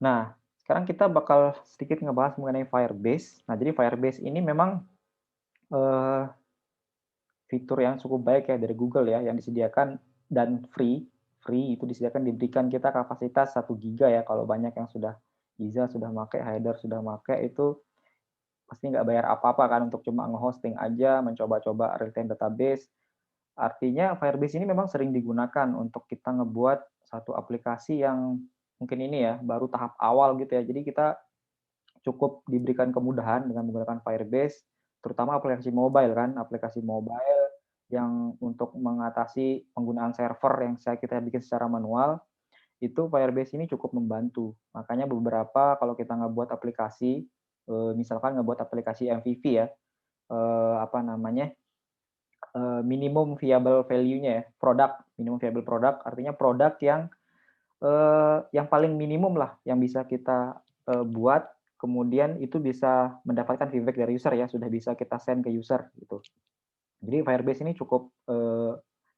Nah, sekarang kita bakal sedikit ngebahas mengenai Firebase. Nah, jadi Firebase ini memang, eee, fitur yang cukup baik ya dari Google ya, yang disediakan dan free itu disediakan diberikan kita kapasitas 1 giga ya, kalau banyak yang sudah Iza sudah make, Haidar sudah make, itu pasti nggak bayar apa-apa kan untuk cuma nge-hosting aja, mencoba-coba real time database. Artinya Firebase ini memang sering digunakan untuk kita ngebuat satu aplikasi yang mungkin ini ya, baru tahap awal gitu ya. Jadi kita cukup diberikan kemudahan dengan menggunakan Firebase, terutama aplikasi mobile kan, aplikasi mobile yang untuk mengatasi penggunaan server yang kita bikin secara manual, itu Firebase ini cukup membantu. Makanya beberapa kalau kita ngebuat aplikasi, misalkan ngebuat aplikasi MVP ya, apa namanya, minimum viable value-nya ya, minimum viable product, artinya produk yang paling minimum lah yang bisa kita, buat, kemudian itu bisa mendapatkan feedback dari user ya, sudah bisa kita send ke user gitu. Jadi Firebase ini cukup,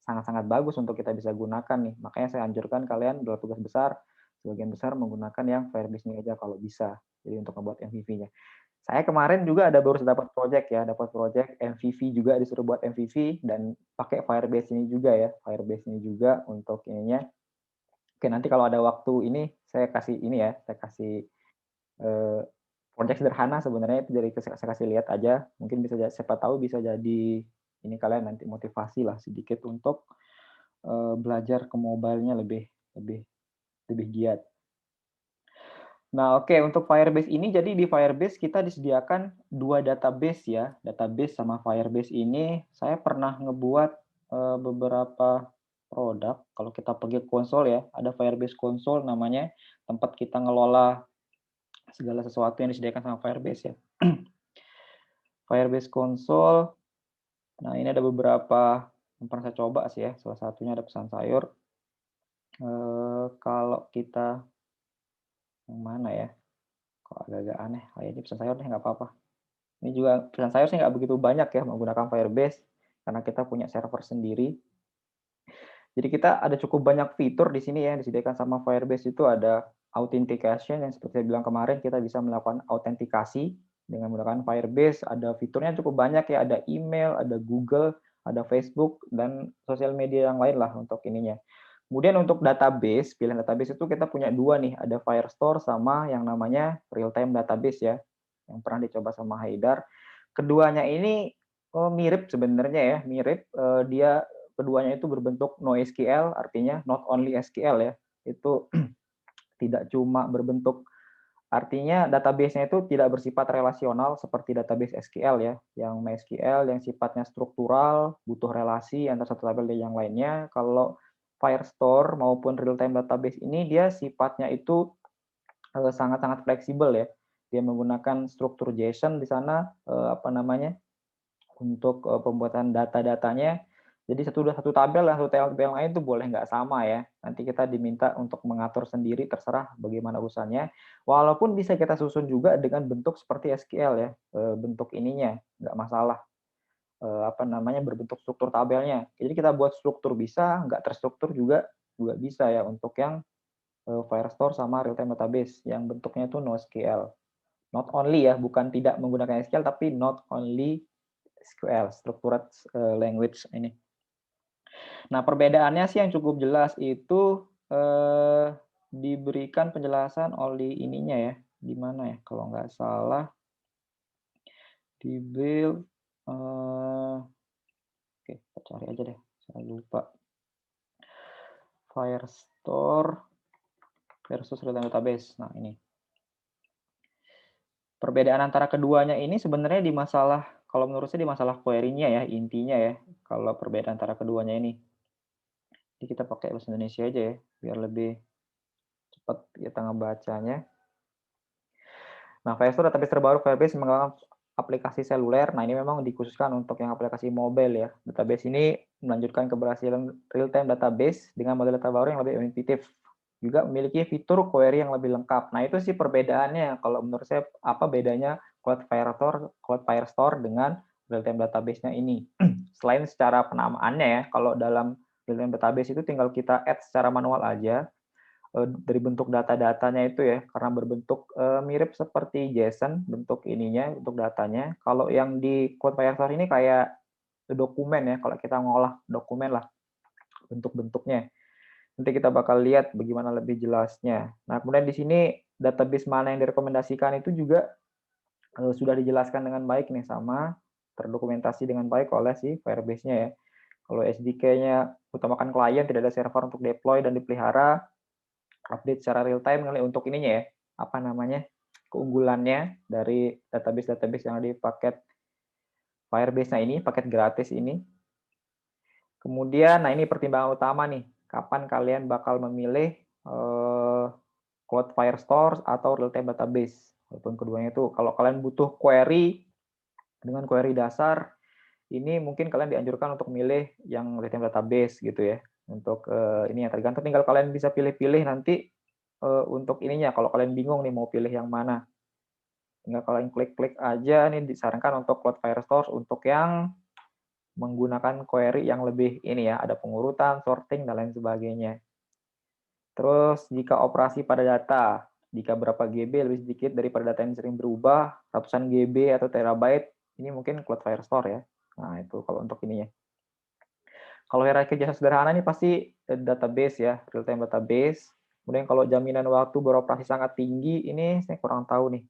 sangat-sangat bagus untuk kita bisa gunakan nih. Makanya saya anjurkan kalian dalam tugas besar, sebagian besar menggunakan yang Firebase ini aja kalau bisa. Jadi untuk membuat MVP-nya. Saya kemarin juga baru dapat project ya, dapat project MVP juga, disuruh buat MVP dan pakai Firebase ini juga ya, Firebase ini juga untuk ininya. Oke, nanti kalau ada waktu ini saya kasih ini ya, saya kasih, eee, project sederhana sebenarnya itu dari saya kasih lihat aja, mungkin bisa siapa tahu bisa jadi ini kalian nanti motivasi lah sedikit untuk, belajar ke mobile-nya lebih lebih lebih giat. Nah, oke, untuk Firebase ini, jadi di Firebase kita disediakan 2 database ya, database sama Firebase ini saya pernah ngebuat, beberapa produk, kalau kita pergi ke konsol ya, ada Firebase Console namanya, tempat kita ngelola segala sesuatu yang disediakan sama Firebase ya. Firebase Console, nah ini ada beberapa yang pernah saya coba sih ya, salah satunya ada pesan sayur, kalau kita yang mana ya, kok agak-agak aneh, oh ya ini pesan sayur deh nggak apa-apa. Ini juga pesan sayur sih nggak begitu banyak ya menggunakan Firebase, karena kita punya server sendiri. Jadi kita ada cukup banyak fitur di sini ya yang disediakan sama Firebase, itu ada authentication yang seperti saya bilang kemarin, kita bisa melakukan autentikasi dengan menggunakan Firebase, ada fiturnya cukup banyak ya, ada email, ada Google, ada Facebook, dan sosial media yang lain lah untuk ininya. Kemudian untuk database, pilihan database itu kita punya 2 nih, ada Firestore sama yang namanya real time database ya, yang pernah dicoba sama Haidar. Keduanya ini, mirip sebenarnya ya, mirip, dia keduanya itu berbentuk NoSQL, artinya not only SQL ya. Itu tidak cuma berbentuk, artinya database-nya itu tidak bersifat relasional seperti database SQL ya, yang MySQL yang sifatnya struktural, butuh relasi antara satu tabel dan yang lainnya. Kalau Firestore maupun real time database ini dia sifatnya itu, sangat-sangat fleksibel ya. Dia menggunakan struktur JSON di sana, apa namanya, untuk, pembuatan data-datanya, jadi satu tabel dan satu tabel yang lain itu boleh nggak sama ya. Nanti kita diminta untuk mengatur sendiri, terserah bagaimana urusannya. Walaupun bisa kita susun juga dengan bentuk seperti SQL ya, bentuk ininya, nggak masalah, apa namanya, berbentuk struktur tabelnya. Jadi kita buat struktur bisa, nggak terstruktur juga juga bisa ya untuk yang, Firestore sama real time database yang bentuknya itu NoSQL. Not only ya, bukan tidak menggunakan SQL, tapi not only SQL, structured, language ini. Nah, perbedaannya sih yang cukup jelas itu, diberikan penjelasan oleh ininya ya, di mana ya, kalau nggak salah di build, oke kita cari aja deh, saya lupa. Firestore versus Real-Time Database. Nah ini. Perbedaan antara keduanya ini sebenarnya di masalah, kalau menurut saya di masalah query-nya ya, intinya ya, kalau perbedaan antara keduanya ini. Jadi kita pakai bahasa Indonesia aja ya, biar lebih cepat kita ngebacanya. Nah, Firebase database terbaru Firebase menggunakan aplikasi seluler. Nah, ini memang dikhususkan untuk yang aplikasi mobile ya. Database ini melanjutkan keberhasilan real-time database dengan model data baru yang lebih intuitif. Juga memiliki fitur query yang lebih lengkap. Nah, itu sih perbedaannya. Kalau menurut saya, apa bedanya Cloud Firestore dengan real-time database-nya ini. Selain secara penamaannya ya, kalau dalam real-time database itu tinggal kita add secara manual aja, dari bentuk data-datanya itu ya, karena berbentuk mirip seperti JSON bentuk ininya, bentuk datanya. Kalau yang di Cloud Firestore ini kayak dokumen ya, kalau kita ngolah dokumen lah bentuk-bentuknya. Nanti kita bakal lihat bagaimana lebih jelasnya. Nah, kemudian di sini database mana yang direkomendasikan itu juga sudah dijelaskan dengan baik nih, sama terdokumentasi dengan baik oleh si Firebase-nya ya. Kalau SDK-nya utamakan klien, tidak ada server untuk deploy dan dipelihara, update secara real time kali untuk ininya ya, apa namanya, keunggulannya dari database-database yang di paket Firebase-nya ini, paket gratis ini. Kemudian, nah ini pertimbangan utama nih, kapan kalian bakal memilih Cloud Firestore atau real time database. Walaupun keduanya itu, kalau kalian butuh query dengan query dasar, ini mungkin kalian dianjurkan untuk milih yang real time database gitu ya. Untuk ini yang tergantung, tinggal kalian bisa pilih-pilih nanti untuk ininya. Kalau kalian bingung nih mau pilih yang mana, tinggal kalian klik-klik aja. Nih disarankan untuk Cloud Firestore untuk yang menggunakan query yang lebih ini ya, ada pengurutan, sorting, dan lain sebagainya. Terus jika operasi pada data, jika berapa GB lebih sedikit daripada data yang sering berubah, ratusan GB atau terabyte, ini mungkin Cloud Firestore ya. Nah, itu kalau untuk ininya. Kalau hierarki jasa sederhana ini pasti database ya, real time database. Kemudian kalau jaminan waktu beroperasi sangat tinggi, ini saya kurang tahu nih.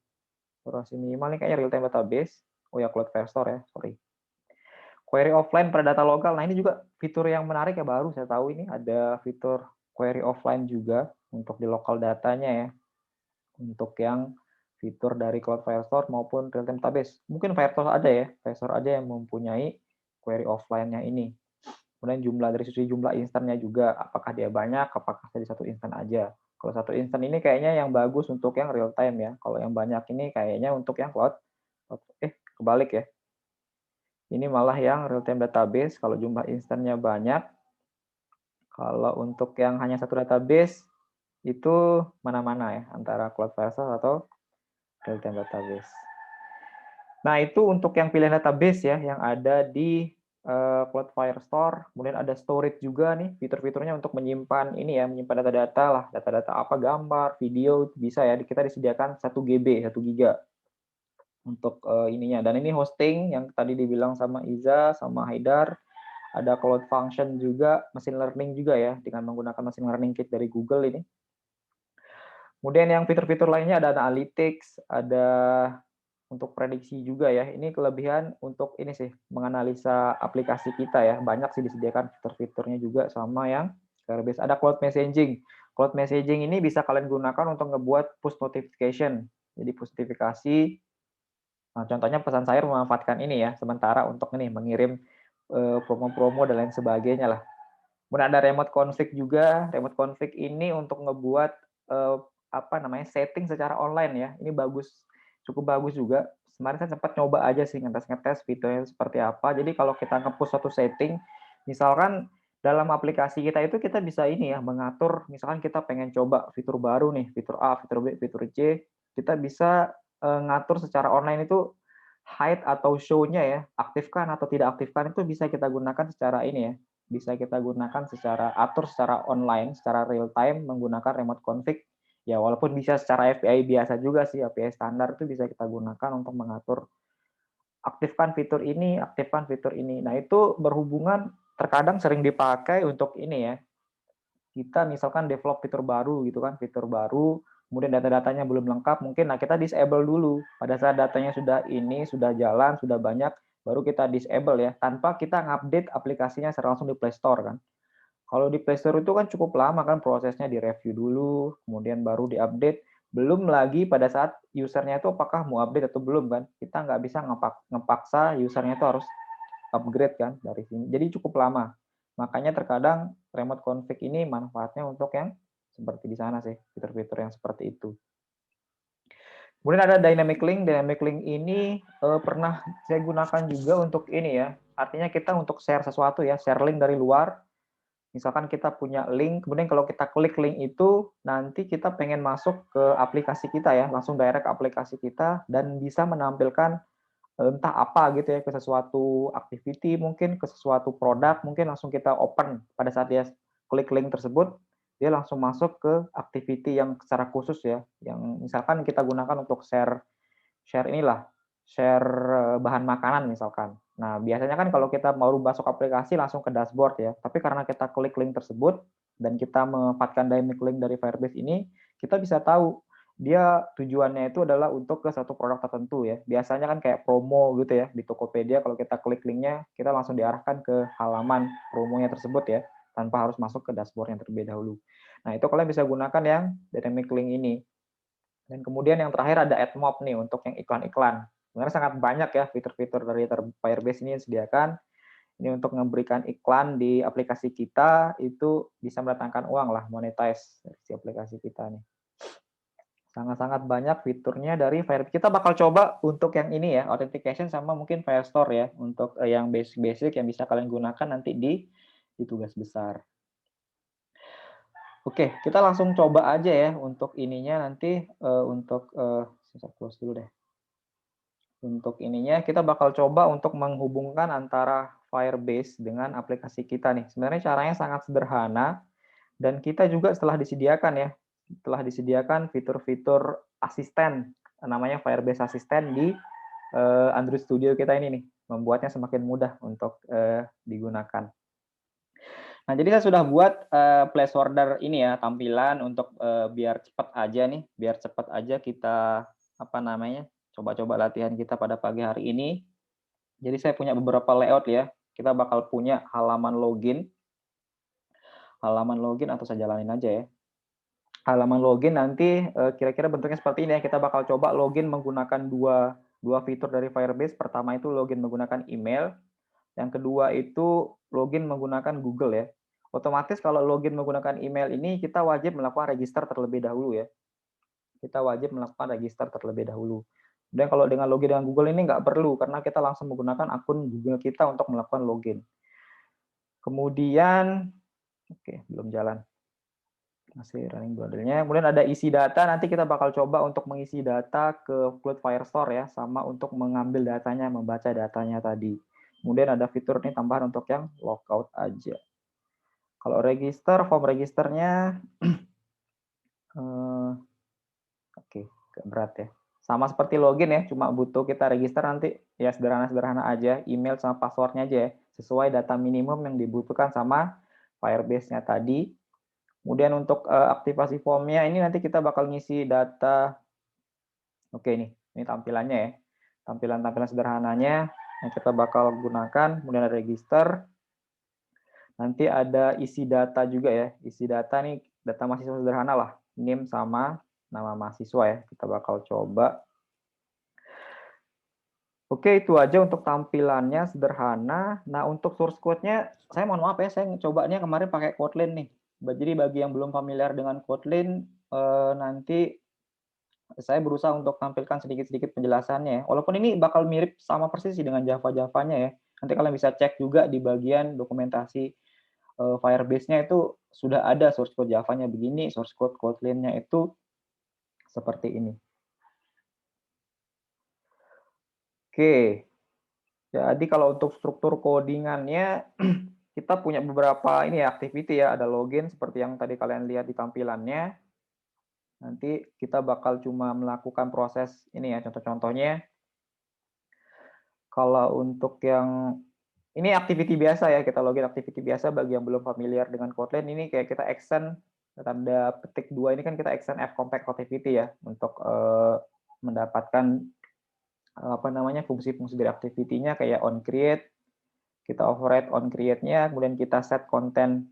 Durasi minimal ini kayaknya real time database. Oh ya, Cloud Firestore ya, sorry. Query offline pada data lokal. Nah, ini juga fitur yang menarik ya, baru saya tahu ini ada fitur query offline juga untuk di lokal datanya ya. Untuk yang fitur dari Cloud Firestore maupun real time database. Mungkin Firestore ada ya, Firestore ada yang mempunyai query offline-nya ini. Kemudian jumlah dari sisi jumlah instannya juga, apakah dia banyak, apakah jadi satu instan aja. Kalau satu instan ini kayaknya yang bagus untuk yang real time ya. Kalau yang banyak ini kayaknya untuk yang cloud. Kebalik ya. Ini malah yang real time database, kalau jumlah instannya banyak. Kalau untuk yang hanya satu database, itu mana-mana ya, antara Cloud Firestore atau real time database. Nah, itu untuk yang pilihan database ya, yang ada di Cloud Firestore. Kemudian ada storage juga nih, fitur-fiturnya untuk menyimpan ini ya, menyimpan data-data lah, data-data apa, gambar, video, bisa ya, kita disediakan 1 GB, 1 giga untuk ininya. Dan ini hosting yang tadi dibilang sama Iza, sama Haidar, ada Cloud Function juga, machine learning juga ya, dengan menggunakan machine learning kit dari Google ini. Kemudian yang fitur-fitur lainnya ada analytics, ada untuk prediksi juga ya. Ini kelebihan untuk ini sih, menganalisa aplikasi kita ya. Banyak sih disediakan fitur-fiturnya juga sama yang Firebase. Ada cloud messaging. Cloud messaging ini bisa kalian gunakan untuk ngebuat push notification. Jadi push notifikasi. Nah, contohnya pesan saya memanfaatkan ini ya, sementara untuk ini mengirim promo-promo dan lain sebagainya lah. Kemudian ada remote config juga. Remote config ini untuk ngebuat apa namanya, setting secara online ya. Ini bagus, cukup bagus juga. Kemarin saya sempat nyoba aja sih, ngetes fiturnya seperti apa. Jadi kalau kita nge-push suatu setting, misalkan dalam aplikasi kita itu kita bisa ini ya, mengatur, misalkan kita pengen coba fitur baru nih, fitur A, fitur B, fitur C, kita bisa ngatur secara online itu hide atau show-nya ya, aktifkan atau tidak aktifkan itu bisa kita gunakan secara ini ya, bisa kita gunakan secara atur secara online, secara real time menggunakan remote config. Ya, walaupun bisa secara API biasa juga sih, API standar itu bisa kita gunakan untuk mengatur aktifkan fitur ini, aktifkan fitur ini. Nah, itu berhubungan terkadang sering dipakai untuk ini ya. Kita misalkan develop fitur baru gitu kan, fitur baru, kemudian data-datanya belum lengkap, mungkin nah kita disable dulu. Pada saat datanya sudah ini, sudah jalan, sudah banyak, baru kita disable ya, tanpa kita ngupdate aplikasinya secara langsung di Play Store kan. Kalau di Play Store itu kan cukup lama kan prosesnya, direview dulu, kemudian baru diupdate. Belum lagi pada saat usernya itu apakah mau update atau belum kan. Kita nggak bisa ngepaksa usernya itu harus upgrade kan dari sini. Jadi cukup lama. Makanya terkadang remote config ini manfaatnya untuk yang seperti di sana sih, fitur-fitur yang seperti itu. Kemudian ada dynamic link. Dynamic link ini pernah saya gunakan juga untuk ini ya. Artinya kita untuk share sesuatu ya, share link dari luar. Misalkan kita punya link, kemudian kalau kita klik link itu, nanti kita pengen masuk ke aplikasi kita ya, langsung direct ke aplikasi kita, dan bisa menampilkan entah apa gitu ya, ke sesuatu activity mungkin, ke sesuatu produk, mungkin langsung kita open pada saat dia klik link tersebut, dia langsung masuk ke activity yang secara khusus ya, yang misalkan kita gunakan untuk share share inilah, share, bahan makanan misalkan. Nah, biasanya kan kalau kita baru masuk aplikasi langsung ke dashboard ya, tapi karena kita klik link tersebut dan kita memanfaatkan dynamic link dari Firebase ini, kita bisa tahu dia tujuannya itu adalah untuk ke satu produk tertentu ya. Biasanya kan kayak promo gitu ya, di Tokopedia kalau kita klik linknya, kita langsung diarahkan ke halaman promonya tersebut ya, tanpa harus masuk ke dashboard yang terlebih dahulu. Nah, itu kalian bisa gunakan yang dynamic link ini. Dan kemudian yang terakhir ada AdMob nih untuk yang iklan-iklan. Sebenarnya sangat banyak ya fitur-fitur dari Firebase ini yang disediakan. Ini untuk memberikan iklan di aplikasi kita, itu bisa mendatangkan uang lah, monetize dari si aplikasi kita nih. Sangat-sangat banyak fiturnya dari Firebase. Kita bakal coba untuk yang ini ya, authentication sama mungkin Firestore ya, untuk yang basic-basic yang bisa kalian gunakan nanti di tugas besar. Oke, kita langsung coba aja ya untuk ininya nanti, untuk, saya close dulu deh. Untuk ininya kita bakal coba untuk menghubungkan antara Firebase dengan aplikasi kita nih. Sebenarnya caranya sangat sederhana dan kita juga setelah disediakan fitur-fitur asisten, namanya Firebase Assistant di Android Studio kita ini nih, membuatnya semakin mudah untuk digunakan. Nah, jadi saya sudah buat placeholder ini ya, tampilan untuk biar cepat aja nih, biar cepat aja kita apa namanya, coba-coba latihan kita pada pagi hari ini. Jadi saya punya beberapa layout ya. Kita bakal punya halaman login atau saya jalanin aja ya. Halaman login nanti kira-kira bentuknya seperti ini ya. Kita bakal coba login menggunakan dua fitur dari Firebase. Pertama itu login menggunakan email, yang kedua itu login menggunakan Google ya. Otomatis kalau login menggunakan email ini kita wajib melakukan register terlebih dahulu ya. Kita wajib melakukan register terlebih dahulu. Dan kalau dengan login dengan Google ini nggak perlu, karena kita langsung menggunakan akun Google kita untuk melakukan login. Kemudian, oke, belum jalan. Masih running bundle-nya. Kemudian ada isi data, nanti kita bakal coba untuk mengisi data ke Cloud Firestore ya, sama untuk mengambil datanya, membaca datanya tadi. Kemudian ada fitur ini tambahan untuk yang logout aja. Kalau register, form registernya, oke, agak berat ya. Sama seperti login ya, cuma butuh kita register nanti ya sederhana-sederhana aja, email sama passwordnya aja ya, sesuai data minimum yang dibutuhkan sama Firebase-nya tadi. Kemudian untuk aktivasi formnya ini nanti kita bakal ngisi data. Oke ini tampilannya ya. Tampilan-tampilan sederhananya yang kita bakal gunakan, kemudian ada register. Nanti ada isi data juga ya. Isi data nih data mahasiswa sederhana lah, NIM sama nama mahasiswa ya. Kita bakal coba. Oke, itu aja untuk tampilannya sederhana. Nah, untuk source code-nya, saya mohon maaf ya, saya cobanya kemarin pakai Kotlin nih. Jadi bagi yang belum familiar dengan Kotlin, nanti saya berusaha untuk tampilkan sedikit-sedikit penjelasannya. Walaupun ini bakal mirip sama persis dengan Java-Javanya ya. Nanti kalian bisa cek juga di bagian dokumentasi Firebase-nya itu sudah ada source code Java-nya begini, source code Kotlin-nya itu seperti ini. Oke, jadi kalau untuk struktur codingannya, kita punya beberapa ini ya, activity ya, ada login seperti yang tadi kalian lihat di tampilannya. Nanti kita bakal cuma melakukan proses ini ya, contoh-contohnya. Kalau untuk yang ini activity biasa ya, kita login activity biasa bagi yang belum familiar dengan Kotlin, ini kayak kita extend tanda petik 2 ini kan kita extend fcompact activity ya, untuk mendapatkan apa namanya fungsi-fungsi dari activity-nya kayak on create, kita override on create-nya, kemudian kita set konten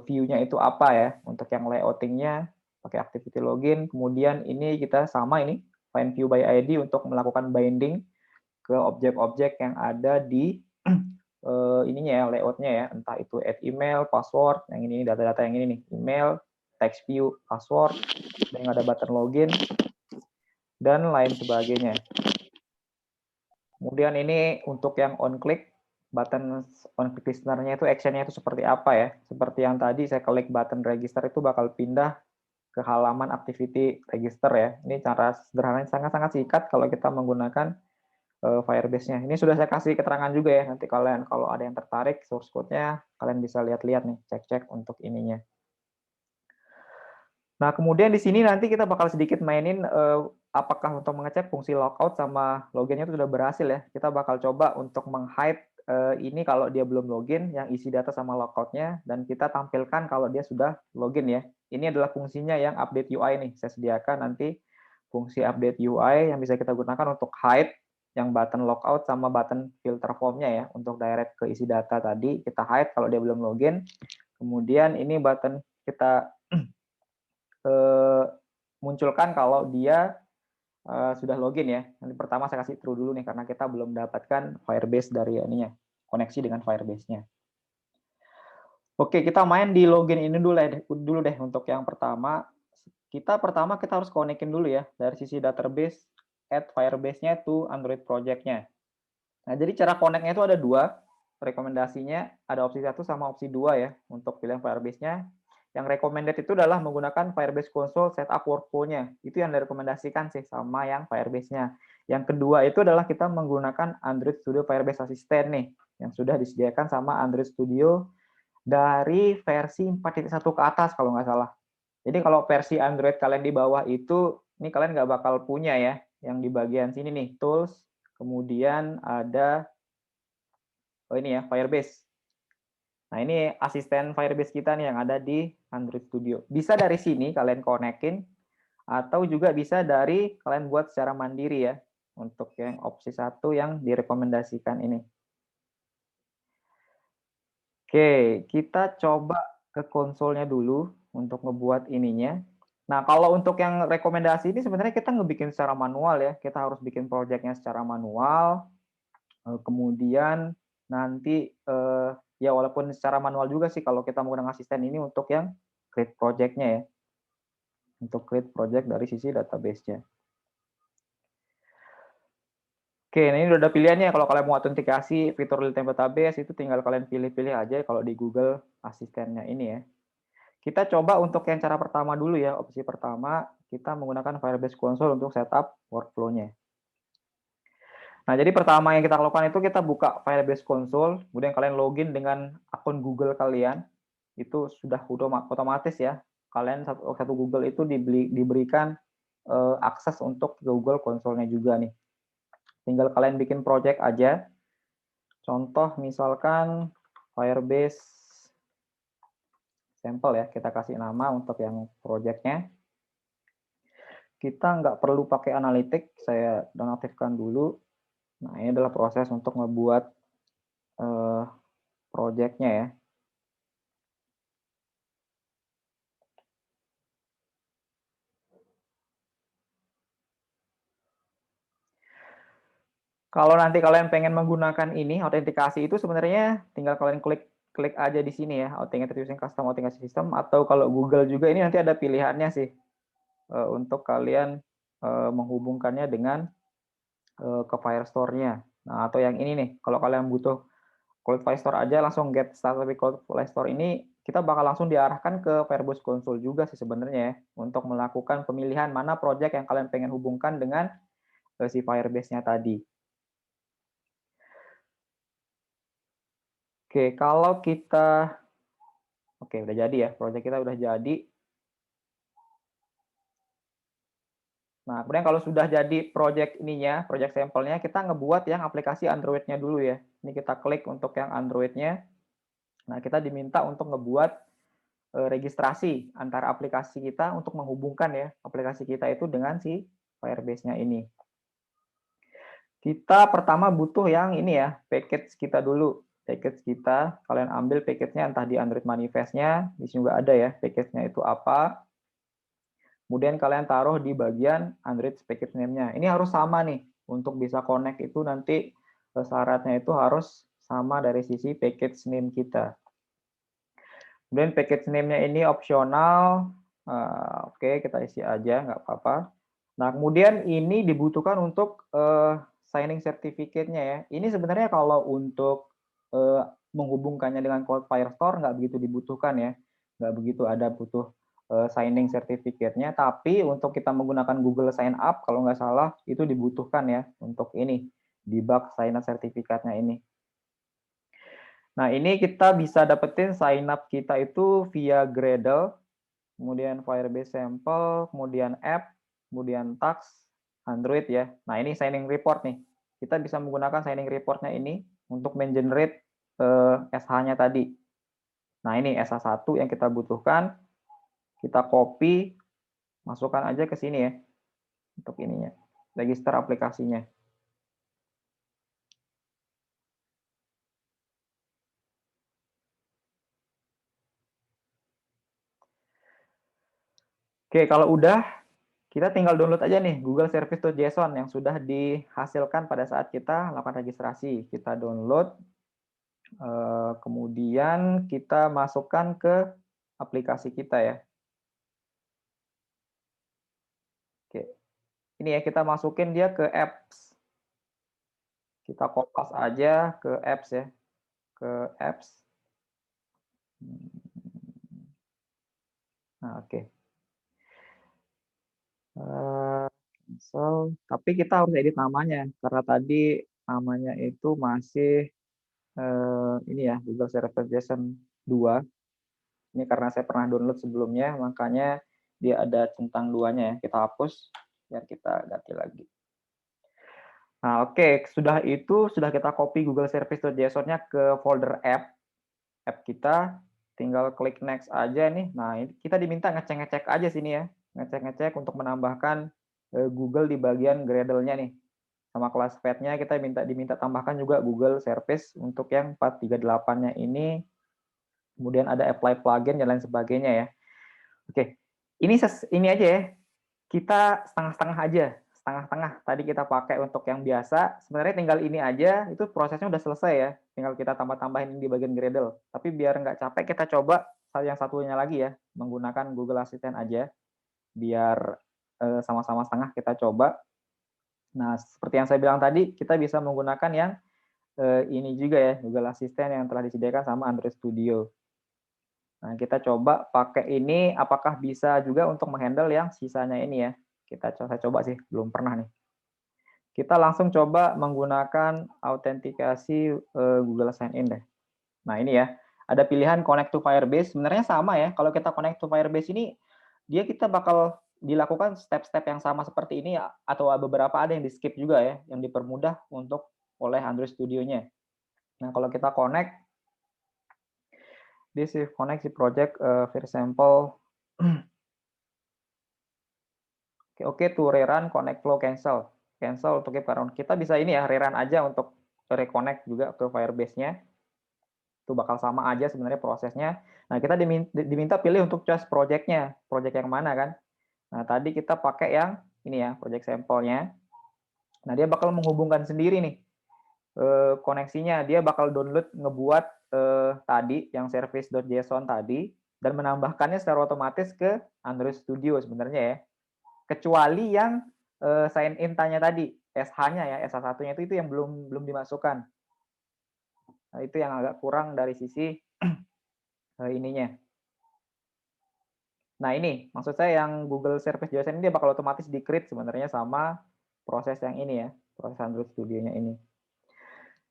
view-nya itu apa ya, untuk yang layouting-nya pakai activity login, kemudian ini kita sama ini find view by ID untuk melakukan binding ke objek-objek yang ada di ininya ya, layout-nya ya, entah itu add email, password, yang ini data-data yang ini nih, email, text view, password, dan ada button login, dan lain sebagainya. Kemudian ini untuk yang on click, button on click listener-nya itu action-nya itu seperti apa ya. Seperti yang tadi saya klik button register itu bakal pindah ke halaman activity register ya. Ini cara sederhananya sangat-sangat singkat kalau kita menggunakan Firebase-nya. Ini sudah saya kasih keterangan juga ya. Nanti kalian kalau ada yang tertarik source code-nya, kalian bisa lihat-lihat nih, cek-cek untuk ininya. Nah, kemudian di sini nanti kita bakal sedikit mainin apakah untuk mengecek fungsi logout sama loginnya itu sudah berhasil ya. Kita bakal coba untuk meng-hide ini kalau dia belum login, yang isi data sama logout-nya, dan kita tampilkan kalau dia sudah login ya. Ini adalah fungsinya yang update UI nih. Saya sediakan nanti fungsi update UI yang bisa kita gunakan untuk hide yang button logout sama button filter form-nya ya. Untuk direct ke isi data tadi, kita hide kalau dia belum login. Kemudian ini button kita munculkan kalau dia sudah login ya. Nanti pertama saya kasih true dulu nih karena kita belum mendapatkan Firebase dari ininya, koneksi dengan Firebase-nya. Oke, kita main di login ini dulu deh untuk yang pertama. Kita harus konekin dulu ya dari sisi database add Firebase-nya to Android project-nya. Nah, jadi cara connect-nya itu ada dua. Rekomendasinya ada opsi 1 sama opsi 2 ya untuk pilihan Firebase-nya. Yang recommended itu adalah menggunakan Firebase Console setup workflow-nya. Itu yang direkomendasikan sih sama yang Firebase-nya. Yang kedua itu adalah kita menggunakan Android Studio Firebase Assistant nih, yang sudah disediakan sama Android Studio dari versi 4.1 ke atas kalau nggak salah. Jadi kalau versi Android kalian di bawah itu, ini kalian nggak bakal punya ya, yang di bagian sini nih, tools, kemudian ada, oh ini ya, Firebase. Nah ini asisten Firebase kita nih yang ada di Android Studio. Bisa dari sini kalian konekin, atau juga bisa dari kalian buat secara mandiri ya, untuk yang opsi 1 yang direkomendasikan ini. Oke, kita coba ke konsolnya dulu untuk ngebuat ininya. Nah, kalau untuk yang rekomendasi ini sebenarnya kita ngebikin secara manual ya. Kita harus bikin project-nya secara manual. Kemudian nanti ya walaupun secara manual juga sih kalau kita menggunakan asisten ini untuk yang create project-nya ya. Untuk create project dari sisi database-nya. Oke, nah ini udah ada pilihannya. Kalau kalian mau autentikasi fitur real-time database itu tinggal kalian pilih-pilih aja kalau di Google asistennya ini ya. Kita coba untuk yang cara pertama dulu ya. Opsi pertama, kita menggunakan Firebase Console untuk setup workflow-nya. Nah, jadi pertama yang kita lakukan itu kita buka Firebase Console, kemudian kalian login dengan akun Google kalian. Itu sudah otomatis ya. Kalian satu Google itu diberikan akses untuk Google Console-nya juga nih. Tinggal kalian bikin project aja. Contoh misalkan Firebase sampel ya, kita kasih nama untuk yang project-nya. Kita nggak perlu pakai analitik, saya nonaktifkan dulu. Nah, ini adalah proses untuk ngebuat project-nya ya. Kalau nanti kalian pengen menggunakan ini, autentikasi itu sebenarnya tinggal kalian klik aja di sini ya, Authenticate using custom authentication system, atau kalau Google juga ini nanti ada pilihannya sih, untuk kalian menghubungkannya dengan ke Firestore-nya. Nah, atau yang ini nih, kalau kalian butuh Cloud Firestore aja langsung get started with Cloud Firestore ini, kita bakal langsung diarahkan ke Firebase Console juga sih sebenarnya ya, untuk melakukan pemilihan mana project yang kalian pengen hubungkan dengan si Firebase-nya tadi. Oke, kalau kita, oke udah jadi ya, project kita udah jadi. Nah, kemudian kalau sudah jadi project ininya, project sampelnya, kita ngebuat yang aplikasi Android-nya dulu ya. Ini kita klik untuk yang Android-nya. Nah, kita diminta untuk ngebuat registrasi antara aplikasi kita untuk menghubungkan ya aplikasi kita itu dengan si Firebase-nya ini. Kita pertama butuh yang ini ya, package kita dulu. Package kita, kalian ambil package-nya entah di Android manifest-nya, di sini juga ada ya, package-nya itu apa. Kemudian kalian taruh di bagian Android package name-nya. Ini harus sama nih, untuk bisa connect itu nanti syaratnya itu harus sama dari sisi package name kita. Kemudian package name-nya ini opsional, oke kita isi aja, nggak apa-apa. Nah kemudian ini dibutuhkan untuk signing certificate-nya ya. Ini sebenarnya kalau untuk menghubungkannya dengan Cloud Firestore nggak begitu dibutuhkan ya, nggak begitu ada butuh signing certificate-nya. Tapi untuk kita menggunakan Google Sign Up kalau nggak salah itu dibutuhkan ya untuk ini debug sign up sertifikatnya ini. Nah, ini kita bisa dapetin sign up kita itu via Gradle. kemudian Firebase sample, kemudian app, kemudian task, Android ya. Nah ini signing report nih. Kita bisa menggunakan signing reportnya ini untuk mengenerate SH-nya tadi. Nah ini SH1 yang kita butuhkan, kita copy, masukkan aja ke sini ya, untuk ininya, register aplikasinya. Oke, kalau udah, kita tinggal download aja nih Google Service.json yang sudah dihasilkan pada saat kita lakukan registrasi. Kita download, kemudian kita masukkan ke aplikasi kita ya. Oke, ini ya kita masukin dia ke apps. Kita kopas aja ke apps ya, ke apps. Nah, oke. Cancel. Tapi kita harus edit namanya karena tadi namanya itu masih ini ya Google Server JSON 2. Ini karena saya pernah download sebelumnya, makanya dia ada centang duanya ya. Kita hapus biar kita ganti lagi. Nah, oke, sudah itu sudah kita copy Google Service.json-nya ke folder app kita, tinggal klik next aja nih. Nah, ini kita diminta ngecek-ngecek aja sini ya. Ngecek-ngecek untuk menambahkan Google di bagian Gradle-nya nih. Sama kelas path-nya kita diminta tambahkan juga Google Service untuk yang 438-nya ini. Kemudian ada apply plugin dan lain sebagainya ya. Oke. Ini aja ya. Kita setengah-setengah aja. Setengah-setengah tadi kita pakai untuk yang biasa. Sebenarnya tinggal ini aja, itu prosesnya udah selesai ya. Tinggal kita tambah-tambahin di bagian Gradle. Tapi biar nggak capek, kita coba yang satunya lagi ya. Menggunakan Google Assistant aja. Biar sama-sama setengah kita coba. Nah, seperti yang saya bilang tadi, kita bisa menggunakan yang ini juga ya, Google Assistant yang telah disediakan sama Android Studio. Nah, kita coba pakai ini, apakah bisa juga untuk menghandle yang sisanya ini ya. Saya coba sih, belum pernah nih. Kita langsung coba menggunakan autentikasi Google Sign In deh. Nah, ini ya, ada pilihan Connect to Firebase. Sebenarnya sama ya, kalau kita connect to Firebase ini, kita bakal dilakukan step-step yang sama seperti ini, atau beberapa ada yang di-skip juga ya, yang dipermudah untuk oleh Android Studio-nya. Nah, kalau kita connect, this is connect the project very sample. Oke, to rerun connect flow cancel. Cancel untuk keep current. Kita bisa ini ya, rerun aja untuk reconnect juga ke Firebase-nya. Itu bakal sama aja sebenarnya prosesnya. Nah, kita diminta pilih untuk choose project-nya. Project yang mana kan? Nah, tadi kita pakai yang ini ya, project sampelnya. Nah, dia bakal menghubungkan sendiri nih koneksinya. Dia bakal download ngebuat tadi yang service.json tadi dan menambahkannya secara otomatis ke Android Studio sebenarnya ya. Kecuali yang sign in tanya tadi, SH-nya ya, SH1-nya itu yang belum dimasukkan. Nah, itu yang agak kurang dari sisi ininya. Nah, ini maksud saya yang Google Service JSON ini dia bakal otomatis di-create sebenarnya sama proses yang ini ya, proses Android Studio-nya ini.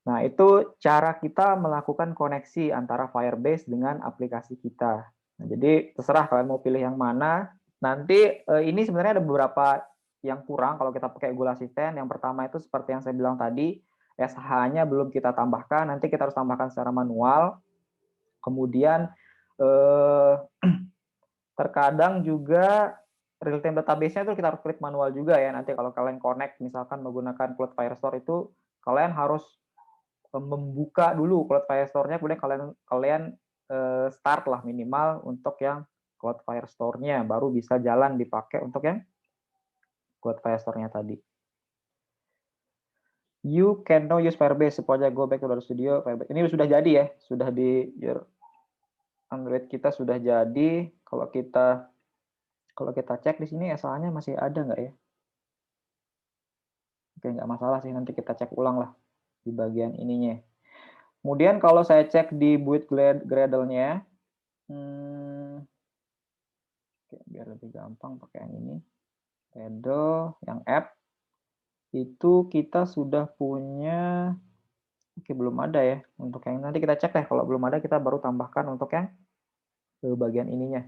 Nah, itu cara kita melakukan koneksi antara Firebase dengan aplikasi kita. Nah, jadi terserah kalian mau pilih yang mana. Nanti ini sebenarnya ada beberapa yang kurang kalau kita pakai Google Assistant. Yang pertama itu seperti yang saya bilang tadi, SH-nya belum kita tambahkan, nanti kita harus tambahkan secara manual. Kemudian terkadang juga real-time database-nya itu kita harus create manual juga ya. Nanti kalau kalian connect misalkan menggunakan Cloud Firestore itu, kalian harus membuka dulu Cloud Firestore-nya, kemudian kalian start lah minimal untuk yang Cloud Firestore-nya, baru bisa jalan dipakai untuk yang Cloud Firestore-nya tadi. You can now use Firebase supaya go back to Android Studio. Firebase. Ini sudah jadi ya, sudah di Android kita sudah jadi. Kalau kita cek di sini SH-nya masih ada nggak ya? Oke, nggak masalah sih, nanti kita cek ulang lah di bagian ininya. Kemudian kalau saya cek di build Gradle-nya, biar lebih gampang pakai yang ini, Gradle, yang app, itu kita sudah punya, oke belum ada ya, untuk yang nanti kita cek deh, kalau belum ada kita baru tambahkan untuk yang ke bagian ininya.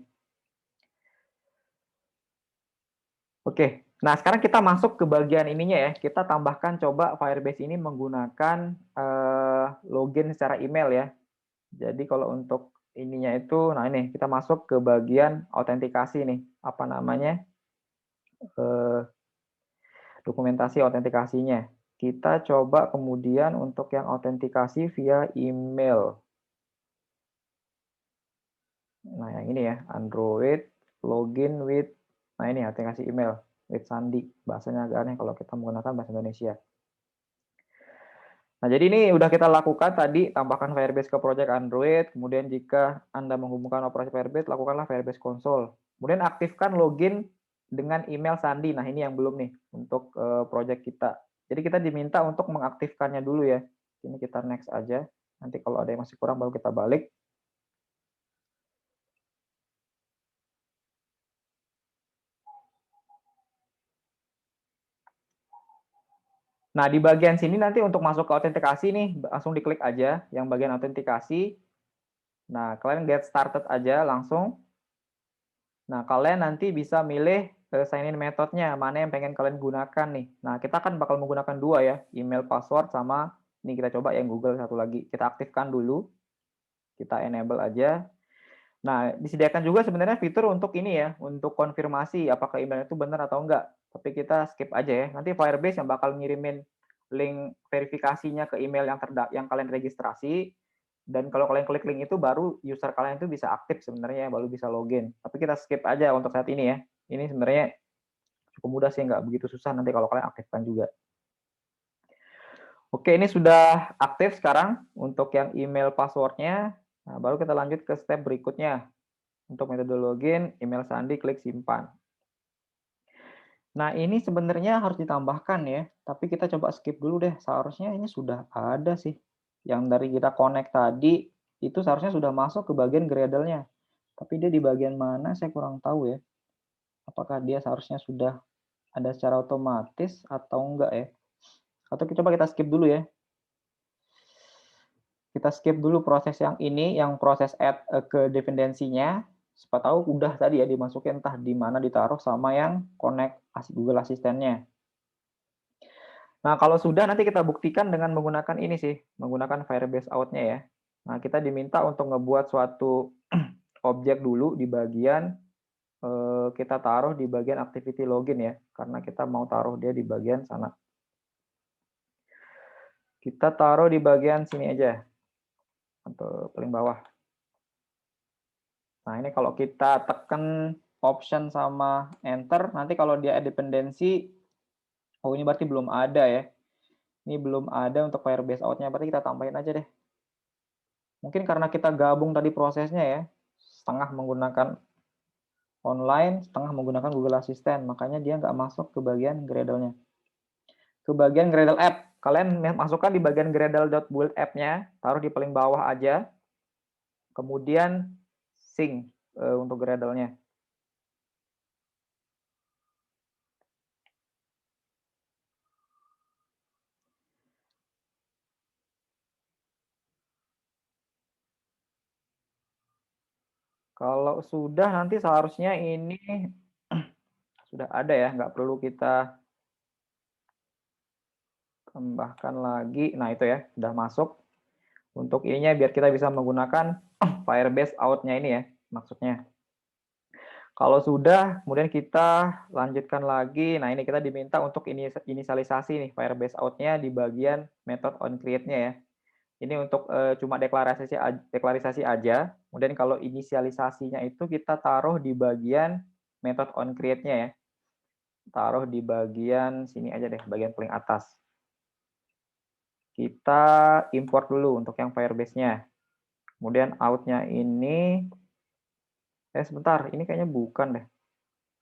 Oke, nah sekarang kita masuk ke bagian ininya ya. Kita tambahkan coba Firebase ini menggunakan login secara email ya. Jadi kalau untuk ininya itu, nah ini kita masuk ke bagian autentikasi nih. Apa namanya? Dokumentasi autentikasinya. Kita coba kemudian untuk yang autentikasi via email. Nah, yang ini ya, Android login with, nah ini autentikasi email with Sandi. Bahasanya agak aneh kalau kita menggunakan bahasa Indonesia. Nah, jadi ini udah kita lakukan tadi, tambahkan Firebase ke project Android, kemudian jika Anda menghubungkan operasi Firebase, lakukanlah Firebase Console. Kemudian aktifkan login dengan email Sandi. Nah, ini yang belum nih untuk project kita. Jadi kita diminta untuk mengaktifkannya dulu ya. Ini kita next aja. Nanti kalau ada yang masih kurang baru kita balik. Nah, di bagian sini nanti untuk masuk ke autentikasi nih, langsung diklik aja yang bagian autentikasi. Nah, kalian get started aja langsung. Nah, kalian nanti bisa milih sign in methodenya, mana yang pengen kalian gunakan nih. Nah, kita kan bakal menggunakan dua ya, email password sama, ini kita coba yang Google satu lagi. Kita aktifkan dulu, kita enable aja. Nah, disediakan juga sebenarnya fitur untuk ini ya, untuk konfirmasi apakah email itu benar atau enggak. Tapi kita skip aja ya. Nanti Firebase yang bakal ngirimin link verifikasinya ke email yang kalian registrasi. Dan kalau kalian klik link itu baru user kalian itu bisa aktif sebenarnya, baru bisa login. Tapi kita skip aja untuk saat ini ya. Ini sebenarnya cukup mudah sih, nggak begitu susah nanti kalau kalian aktifkan juga. Oke, ini sudah aktif sekarang untuk yang email passwordnya. Nah, baru kita lanjut ke step berikutnya. Untuk metode login, email sandi, klik simpan. Nah, ini sebenarnya harus ditambahkan ya, tapi kita coba skip dulu deh. Seharusnya ini sudah ada sih. Yang dari kita connect tadi, itu seharusnya sudah masuk ke bagian Gradle-nya. Tapi dia di bagian mana saya kurang tahu ya. Apakah dia seharusnya sudah ada secara otomatis atau enggak ya. Atau coba kita skip dulu ya. Kita skip dulu proses yang ini, yang proses add ke dependensinya. Siapa tahu udah tadi ya dimasukin entah di mana ditaruh sama yang connect Google Assistant-nya. Nah, kalau sudah nanti kita buktikan dengan menggunakan ini sih, menggunakan Firebase Out-nya ya. Nah, kita diminta untuk ngebuat suatu objek dulu di bagian kita taruh di bagian activity login ya, karena kita mau taruh dia di bagian sana. Kita taruh di bagian sini aja, atau paling bawah. Nah, ini kalau kita tekan option sama enter, nanti kalau dia ada dependensi, oh ini berarti belum ada ya. Ini belum ada untuk Firebase Out-nya, berarti kita tambahin aja deh. Mungkin karena kita gabung tadi prosesnya ya, setengah menggunakan online, setengah menggunakan Google Assistant, makanya dia nggak masuk ke bagian Gradle-nya. Ke bagian Gradle App, kalian masukkan di bagian Gradle.build app-nya, taruh di paling bawah aja, kemudian sync untuk Gradle-nya. Kalau sudah nanti seharusnya ini sudah ada ya, nggak perlu kita tambahkan lagi. Nah itu ya, sudah masuk. Untuk ininya biar kita bisa menggunakan Firebase Out-nya ini ya, maksudnya. Kalau sudah, kemudian kita lanjutkan lagi. Nah ini kita diminta untuk inisialisasi nih Firebase Out-nya di bagian method onCreate-nya ya. Ini untuk cuma deklarisasi aja. Kemudian kalau inisialisasinya itu kita taruh di bagian method onCreate-nya ya. Taruh di bagian sini aja deh, bagian paling atas. Kita import dulu untuk yang Firebase-nya. Kemudian out-nya ini, sebentar, ini kayaknya bukan deh.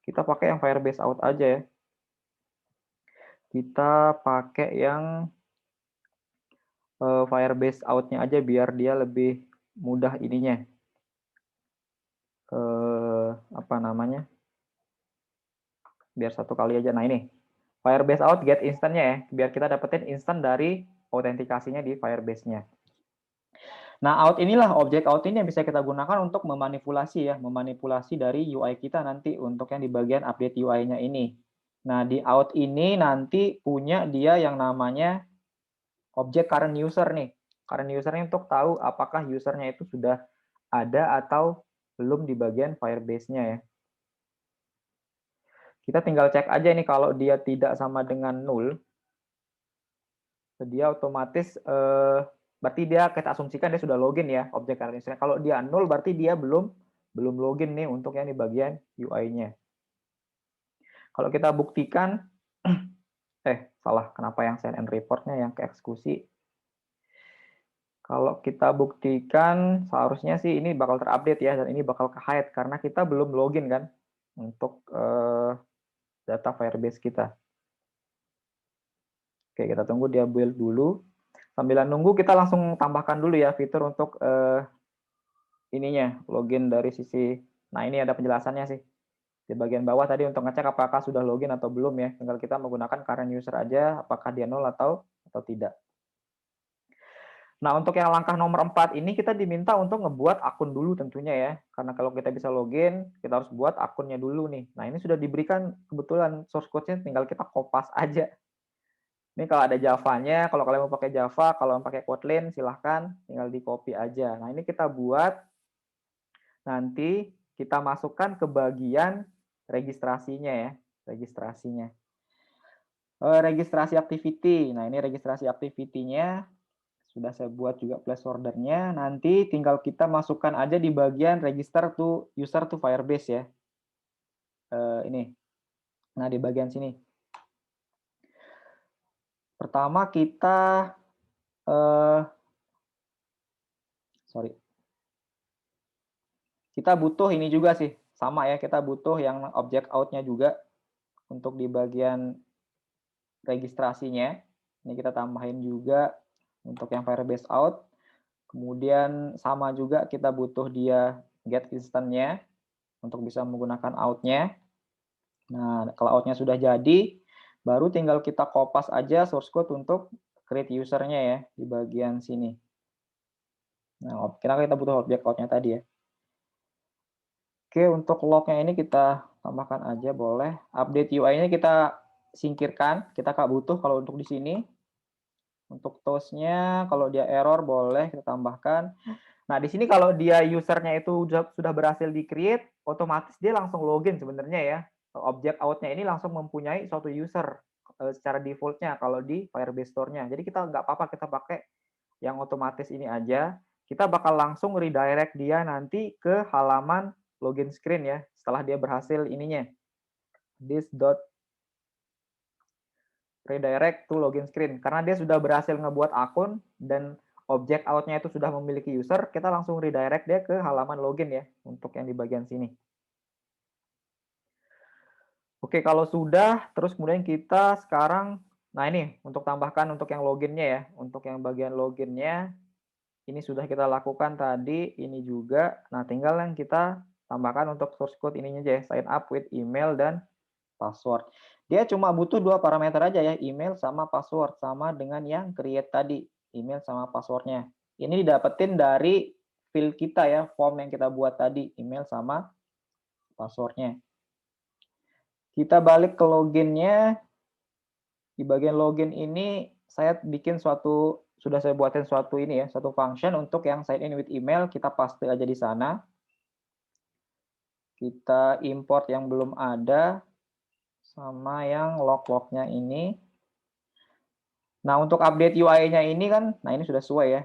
Kita pakai yang Firebase out aja ya. Kita pakai yang Firebase out-nya aja biar dia lebih mudah ininya. Apa namanya? Biar satu kali aja. Nah ini, Firebase out get instant-nya ya, biar kita dapetin instant dari autentikasinya di Firebase-nya. Nah, out inilah, objek out ini yang bisa kita gunakan untuk memanipulasi ya, memanipulasi dari UI kita nanti untuk yang di bagian update UI-nya ini. Nah, di out ini nanti punya dia yang namanya objek current user nih. Current user ini untuk tahu apakah usernya itu sudah ada atau belum di bagian Firebase-nya ya. Kita tinggal cek aja nih kalau dia tidak sama dengan 0, dia otomatis berarti dia kita asumsikan dia sudah login ya objek current user. Kalau dia 0 berarti dia belum login nih untuk yang di bagian UI-nya. Kalau kita buktikan salah, kenapa yang sign and report-nya yang ke eksekusi? Kalau kita buktikan seharusnya sih ini bakal terupdate ya, dan ini bakal ke-hide karena kita belum login kan untuk data Firebase kita. Oke, kita tunggu dia build dulu. Sambil nunggu kita langsung tambahkan dulu ya fitur untuk ininya, login dari sisi, nah ini ada penjelasannya sih. Di bagian bawah tadi untuk ngecek apakah sudah login atau belum ya, tinggal kita menggunakan current user aja, apakah dia nol atau tidak. Nah, untuk yang langkah nomor 4 ini kita diminta untuk ngebuat akun dulu tentunya ya. Karena kalau kita bisa login, kita harus buat akunnya dulu nih. Nah, ini sudah diberikan kebetulan source code-nya, tinggal kita kopas aja. Ini kalau ada Java-nya, kalau kalian mau pakai Java, kalau mau pakai Kotlin silahkan tinggal di copy aja. Nah, ini kita buat, nanti kita masukkan ke bagian registrasinya ya, registrasinya. Registrasi activity. Nah, ini registrasi activity-nya sudah saya buat juga placeholder-nya. Nanti tinggal kita masukkan aja di bagian register to user to Firebase ya. Ini. Nah, di bagian sini. Pertama kita sorry. Kita butuh ini juga sih. Sama ya, kita butuh yang objek out-nya juga untuk di bagian registrasinya. Ini kita tambahin juga untuk yang Firebase out. Kemudian sama juga kita butuh dia get instance-nya untuk bisa menggunakan out-nya. Nah, kalau out-nya sudah jadi, baru tinggal kita kopas aja source code untuk create user-nya ya di bagian sini. Nah, kita butuh objek out-nya tadi ya. Oke, untuk log-nya ini kita tambahkan aja boleh. Update UI-nya kita singkirkan, kita nggak butuh kalau untuk di sini. Untuk toast-nya, kalau dia error boleh kita tambahkan. Nah, di sini kalau dia usernya itu sudah berhasil di-create, otomatis dia langsung login sebenarnya ya. Objek out-nya ini langsung mempunyai suatu user secara default-nya kalau di Firebase Store-nya. Jadi kita nggak apa-apa kita pakai yang otomatis ini aja. Kita bakal langsung redirect dia nanti ke halaman login screen ya, setelah dia berhasil ininya. This dot redirect to login screen. Karena dia sudah berhasil ngebuat akun dan objek out-nya itu sudah memiliki user, kita langsung redirect dia ke halaman login ya, untuk yang di bagian sini. Oke, kalau sudah, terus kemudian kita sekarang, nah ini untuk tambahkan untuk yang loginnya ya, untuk yang bagian loginnya, ini sudah kita lakukan tadi, ini juga, nah tinggal yang kita tambahkan untuk source code ininya aja ya, sign up with email dan password. Dia cuma butuh 2 parameter aja ya, email sama password, sama dengan yang create tadi, email sama passwordnya. Ini didapetin dari field kita ya, form yang kita buat tadi, email sama passwordnya. Kita balik ke loginnya. Di bagian login ini saya bikin sudah saya buatin suatu ini ya, suatu function untuk yang sign in with email, kita paste aja di sana. Kita import yang belum ada sama yang log-lognya ini. Nah, untuk update UI-nya ini kan, nah ini sudah sesuai ya.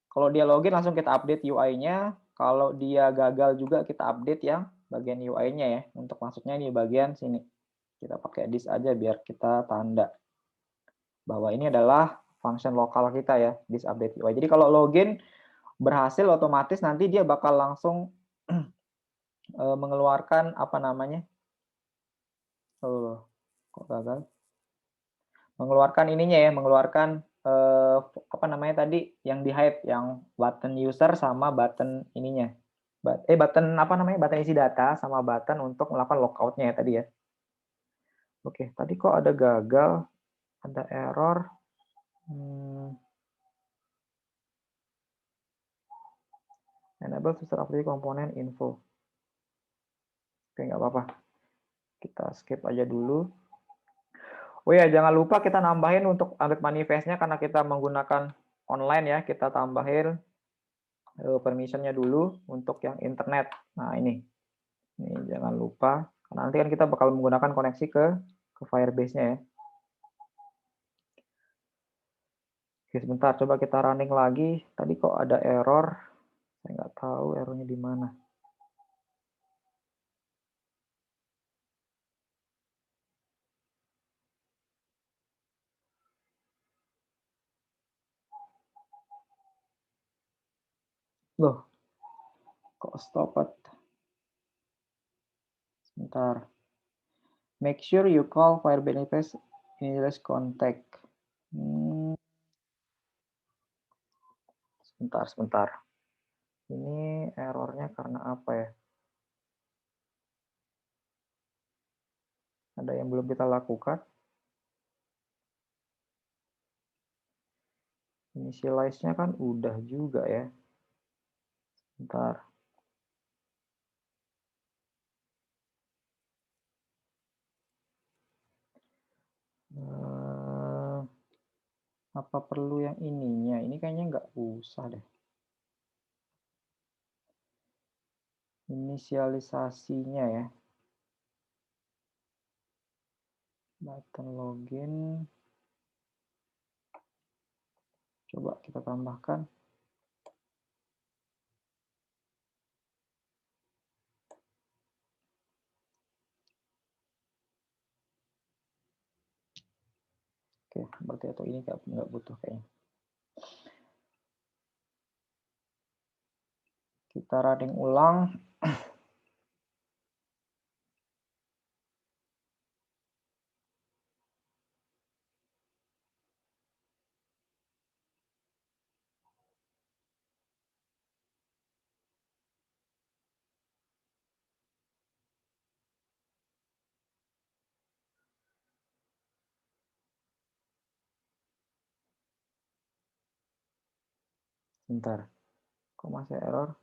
Kalau dia login langsung kita update UI-nya, kalau dia gagal juga kita update yang bagian UI-nya ya. Untuk masuknya di bagian sini. Kita pakai this aja biar kita tanda bahwa ini adalah function lokal kita ya, this update UI. Jadi kalau login berhasil, otomatis nanti dia bakal langsung mengeluarkan apa namanya? Kok gagal? Mengeluarkan ininya ya, mengeluarkan apa namanya tadi yang di hide, yang button user sama button ininya. Button apa namanya? Button isi data sama button untuk melakukan logout-nya ya tadi ya. Oke, tadi kok ada gagal, ada error. Enable to start update komponen info. Oke, nggak apa-apa. Kita skip aja dulu. Oh ya, jangan lupa kita nambahin untuk update manifestnya karena kita menggunakan online ya, kita tambahin permission-nya dulu untuk yang internet. Nah, ini jangan lupa karena nanti kan kita bakal menggunakan koneksi ke Firebase-nya ya. Oke, sebentar, coba kita running lagi. Tadi kok ada error? Saya nggak tahu errornya di mana. Loh, kok stop it? Sebentar. Make sure you call Firebase initialize contact. Sebentar. Ini errornya karena apa ya? Ada yang belum kita lakukan. Initialize-nya kan udah juga ya. Sebentar. Apa perlu yang ininya? Ini kayaknya nggak usah deh. Inisialisasinya ya. Button login. Coba kita tambahkan. Oke, berarti atau ini nggak butuh kayaknya. Kita running ulang. Bentar. Kok masih error?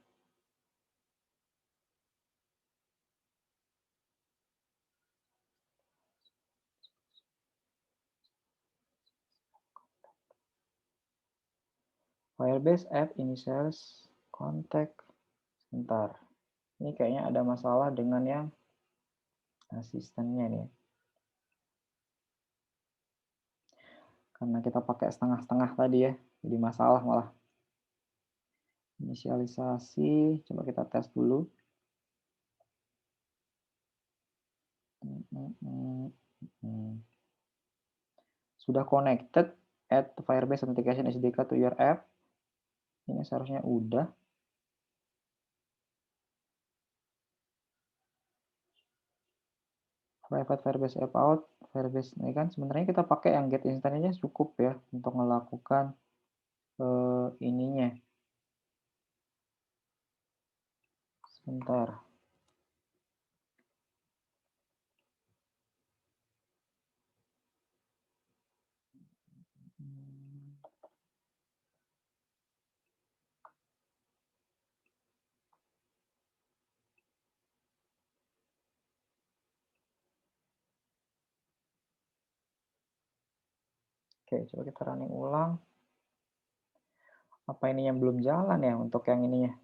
Firebase app initials contact. Bentar. Ini kayaknya ada masalah dengan yang asistennya nih. Karena kita pakai setengah-setengah tadi ya. Jadi masalah malah. Inisialisasi. Coba kita tes dulu. Sudah connected. Add Firebase Authentication SDK to your app. Ini seharusnya udah. Private Firebase app out. Firebase ini kan sebenarnya kita pakai yang get instant aja cukup ya untuk melakukan ininya. Sebentar. Oke, coba kita running ulang. Apa ini yang belum jalan ya untuk yang ininya?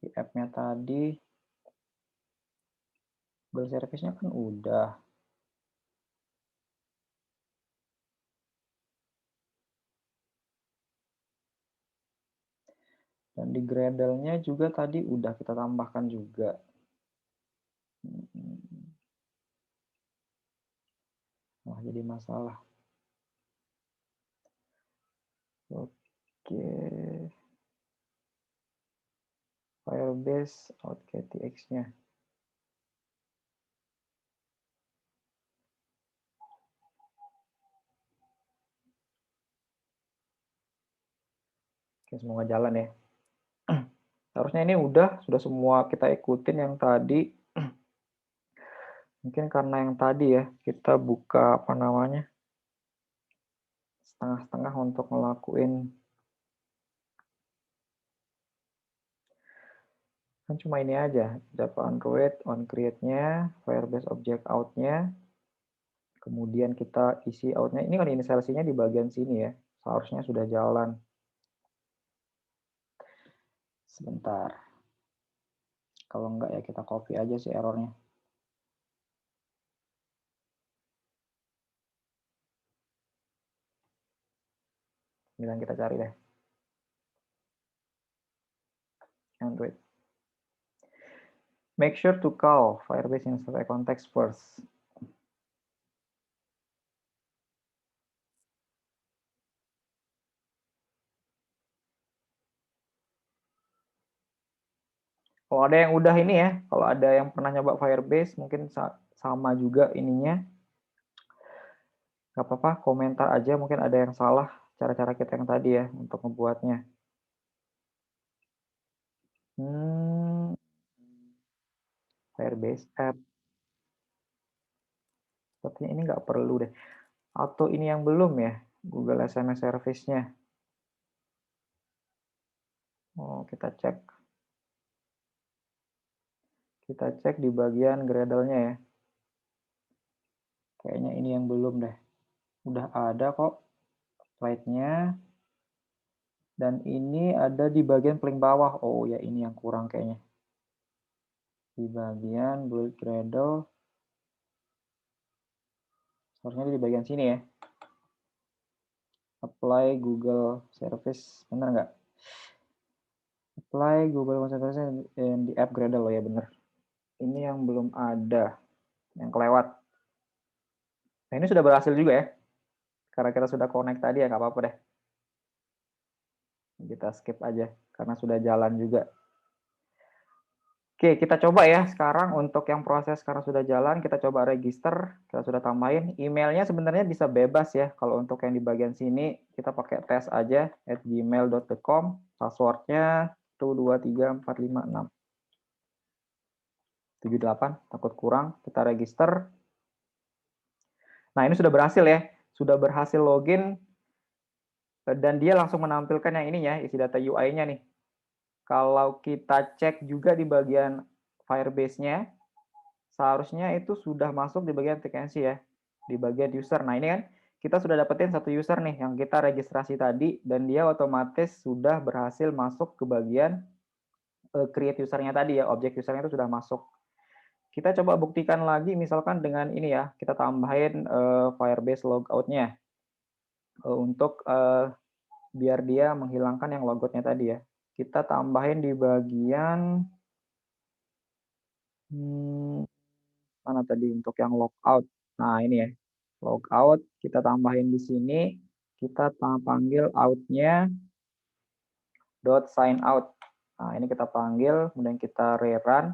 Di app-nya tadi. Bill service-nya kan udah. Dan di Gradle-nya juga tadi udah kita tambahkan juga. Wah, jadi masalah. Oke. Firebase out KTX-nya. Oke, semoga jalan ya. Harusnya ini sudah semua kita ikutin yang tadi. Mungkin karena yang tadi ya, kita buka apa namanya, setengah-setengah untuk ngelakuin. Kan cuma ini aja, Java Android on create-nya, Firebase object out-nya. Kemudian kita isi outnya. Ini kan inisialisasinya di bagian sini ya. Seharusnya sudah jalan. Sebentar. Kalau enggak ya kita copy aja sih errornya. Kemudian kita cari deh. Android. Make sure to call Firebase insert a context first. Kalau ada yang udah ini ya, kalau ada yang pernah nyoba Firebase, mungkin sama juga ininya. Gak apa-apa, komentar aja, mungkin ada yang salah cara-cara kita yang tadi ya, untuk membuatnya. Firebase app. Sepertinya ini nggak perlu deh. Atau ini yang belum ya, Google SMS Service-nya. Oh, kita cek. Kita cek di bagian Gradle-nya ya. Kayaknya ini yang belum deh. Udah ada kok slide-nya. Dan ini ada di bagian paling bawah. Oh ya, ini yang kurang kayaknya. Di bagian Build Gradle. Harusnya di bagian sini ya. Apply Google Service. Bener nggak? Apply Google Service di app Gradle. Oh ya, bener. Ini yang belum ada. Yang kelewat. Nah, ini sudah berhasil juga ya. Karena kita sudah connect tadi ya, nggak apa-apa deh. Kita skip aja, karena sudah jalan juga. Oke, kita coba ya sekarang untuk yang proses karena sudah jalan, kita coba register, kita sudah tambahin. Emailnya sebenarnya bisa bebas ya, kalau untuk yang di bagian sini, kita pakai tes aja, @gmail.com, passwordnya 123456. 78, takut kurang, kita register. Nah, ini sudah berhasil ya, sudah berhasil login, dan dia langsung menampilkan yang ini ya, isi data UI-nya nih. Kalau kita cek juga di bagian Firebase-nya, seharusnya itu sudah masuk di bagian vacancy ya, di bagian user. Nah, ini kan kita sudah dapetin satu user nih yang kita registrasi tadi, dan dia otomatis sudah berhasil masuk ke bagian create usernya tadi ya, objek usernya itu sudah masuk. Kita coba buktikan lagi misalkan dengan ini ya, kita tambahin Firebase logout-nya untuk biar dia menghilangkan yang logoutnya tadi ya. Kita tambahin di bagian mana tadi untuk yang logout. Nah, ini ya. Logout kita tambahin di sini. Kita panggil out-nya .sign out. Nah, ini kita panggil, kemudian kita rerun.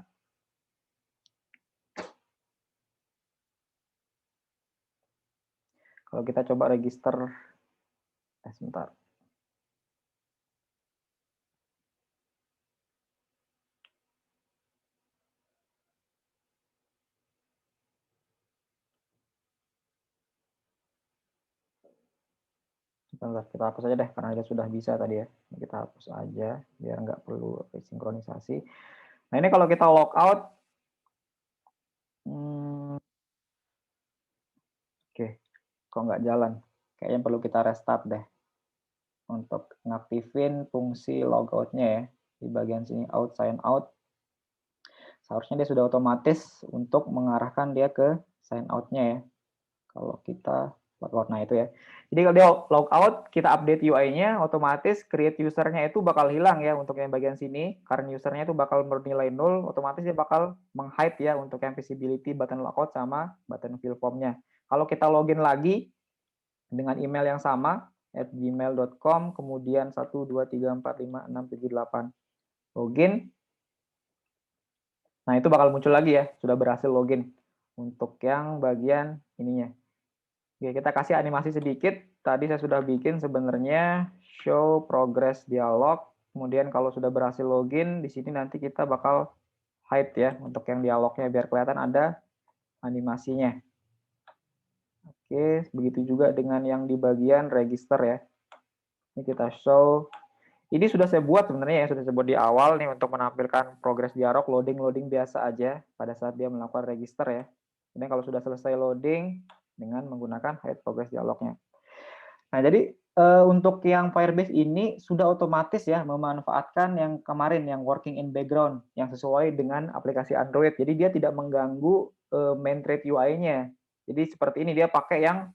Kalau kita coba register, sebentar. Sebentar, kita hapus aja deh, karena dia sudah bisa tadi ya. Kita hapus aja, biar nggak perlu sinkronisasi. Nah, ini kalau kita logout, oke, kok nggak jalan. Kayaknya perlu kita restart deh. Untuk ngaktifin fungsi logout-nya ya. Di bagian sini out, sign out. Seharusnya dia sudah otomatis untuk mengarahkan dia ke sign out-nya ya. Kalau kita logout, nah itu ya. Jadi kalau dia logout, kita update UI-nya, otomatis create user-nya itu bakal hilang ya untuk yang bagian sini. Karena user-nya itu bakal bernilai 0, otomatis dia bakal meng-hide ya untuk yang visibility button logout sama button fill form-nya. Kalau kita login lagi dengan email yang sama, @gmail.com, kemudian 123456778. Login. Nah, itu bakal muncul lagi ya, sudah berhasil login untuk yang bagian ininya. Oke, kita kasih animasi sedikit. Tadi saya sudah bikin sebenarnya show progress dialog. Kemudian kalau sudah berhasil login, di sini nanti kita bakal hide ya untuk yang dialognya biar kelihatan ada animasinya. Oke, begitu juga dengan yang di bagian register ya. Ini kita show. Ini sudah saya buat sebenarnya ya, sudah saya buat di awal nih untuk menampilkan progress dialog, loading biasa aja pada saat dia melakukan register ya. Kemudian kalau sudah selesai loading, dengan menggunakan hide progress dialognya. Nah, jadi untuk yang Firebase ini sudah otomatis ya memanfaatkan yang kemarin yang working in background yang sesuai dengan aplikasi Android. Jadi dia tidak mengganggu main thread UI-nya. Jadi seperti ini dia pakai yang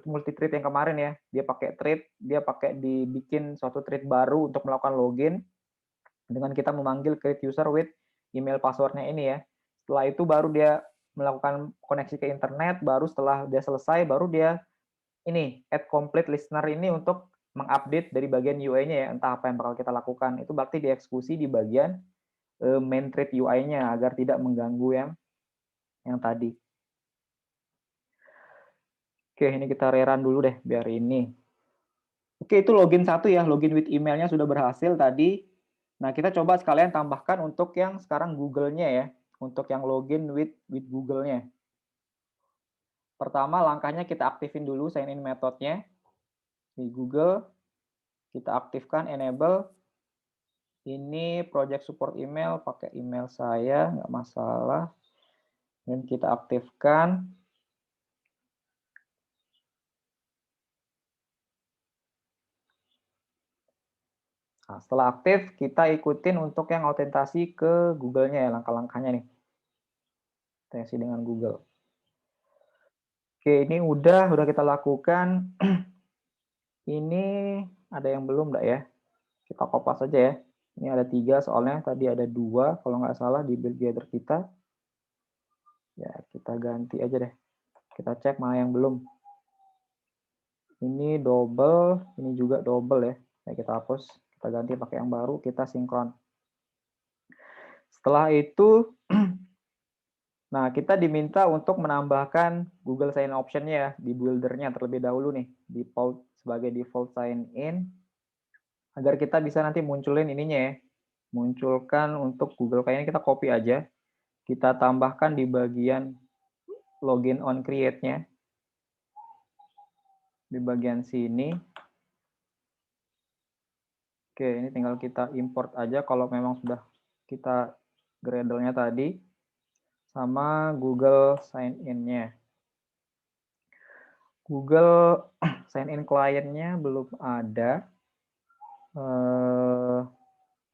multi thread yang kemarin ya. Dia pakai thread, dia pakai dibikin suatu thread baru untuk melakukan login dengan kita memanggil create user with email passwordnya ini ya. Setelah itu baru dia melakukan koneksi ke internet, baru setelah dia selesai baru dia ini add complete listener ini untuk mengupdate dari bagian UI-nya ya, entah apa yang bakal kita lakukan. Itu berarti dieksekusi di bagian main thread UI-nya agar tidak mengganggu yang tadi. Oke, ini kita rerun dulu deh biar ini. Oke, itu login 1 ya, login with emailnya sudah berhasil tadi. Nah, kita coba sekalian tambahkan untuk yang sekarang Google-nya ya, untuk yang login with Google-nya. Pertama, langkahnya kita aktifin dulu sign in methodnya di Google. Kita aktifkan enable. Ini project support email, pakai email saya, nggak masalah. Dan kita aktifkan. Nah, setelah aktif, kita ikutin untuk yang autentasi ke Google-nya ya, langkah-langkahnya nih. Autentasi dengan Google. Oke, ini udah kita lakukan. Ini ada yang belum nggak ya? Kita kopas aja ya. Ini ada 3 soalnya, tadi ada 2 kalau nggak salah di build gather kita. Ya, kita ganti aja deh. Kita cek mana yang belum. Ini double, ini juga double ya. Nah, kita hapus, kita ganti pakai yang baru, kita sinkron. Setelah itu, nah kita diminta untuk menambahkan Google Sign option-nya ya, di builder-nya terlebih dahulu nih, default sebagai default sign in, agar kita bisa nanti munculin ininya ya, munculkan untuk Google, kayaknya kita copy aja, kita tambahkan di bagian login on create-nya, di bagian sini. Oke, ini tinggal kita import aja kalau memang sudah kita Gradle-nya tadi, sama Google Sign In-nya. Google Sign In client-nya belum ada.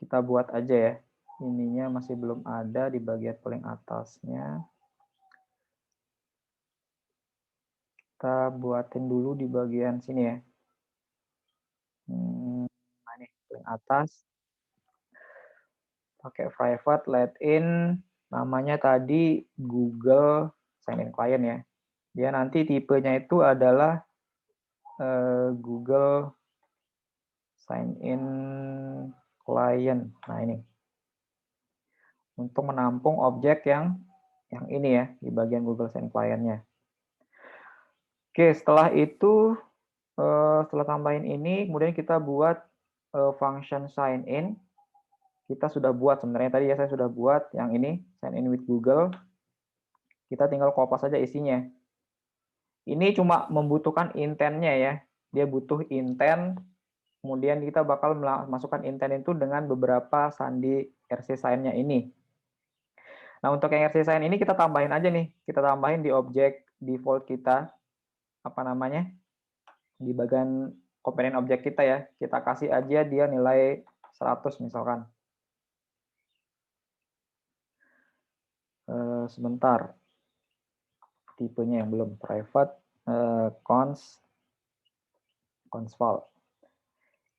Kita buat aja ya. Ininya masih belum ada di bagian paling atasnya. Kita buatin dulu di bagian sini ya. Nah ini paling atas. Pakai private let in. Namanya tadi Google Sign In Client ya. Dia nanti tipenya itu adalah Google Sign In Client. Nah ini. Untuk menampung objek yang ini ya, di bagian Google Sign Client-nya. Oke, setelah itu, setelah tambahin ini, kemudian kita buat function sign in. Kita sudah buat, sebenarnya tadi ya saya sudah buat yang ini, sign in with Google. Kita tinggal kopas saja isinya. Ini cuma membutuhkan intent-nya ya. Dia butuh intent, kemudian kita bakal masukkan intent itu dengan beberapa sandi RC sign-nya ini. Nah, untuk yang RC sign ini kita tambahin aja nih. Kita tambahin di objek default kita, apa namanya, di bagian komponen objek kita ya. Kita kasih aja dia nilai 100 misalkan. Sebentar. Tipenya yang belum private, cons val.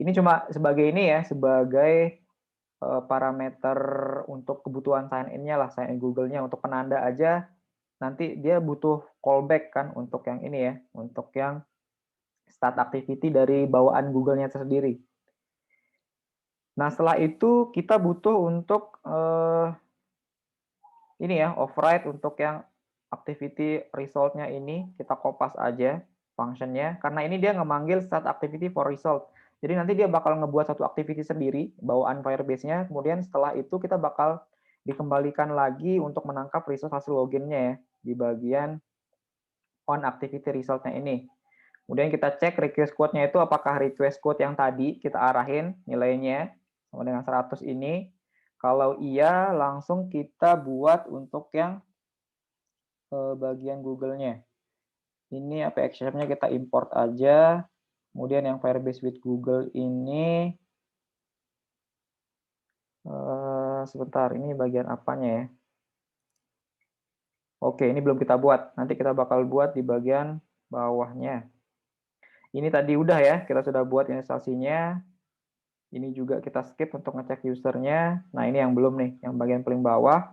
Ini cuma sebagai ini ya, sebagai parameter untuk kebutuhan sign in-nya lah, sign in Google-nya untuk penanda aja. Nanti dia butuh callback kan untuk yang ini ya, untuk yang start activity dari bawaan Google-nya sendiri. Nah, setelah itu kita butuh untuk ini ya, override untuk yang activity result-nya ini, kita kopas aja function-nya, karena ini dia ngemanggil start activity for result. Jadi nanti dia bakal ngebuat satu activity sendiri, bawaan Firebase-nya, kemudian setelah itu kita bakal dikembalikan lagi untuk menangkap result hasil login-nya ya, di bagian on activity result-nya ini. Kemudian kita cek request code-nya itu apakah request code yang tadi kita arahin nilainya sama dengan 100 ini. Kalau iya, langsung kita buat untuk yang bagian Google-nya. Ini API Extension-nya kita import aja. Kemudian yang Firebase with Google ini, sebentar, ini bagian apanya ya? Oke, ini belum kita buat. Nanti kita bakal buat di bagian bawahnya. Ini tadi udah ya, kita sudah buat installasinya. Ini juga kita skip untuk ngecek usernya. Nah, ini yang belum nih, yang bagian paling bawah.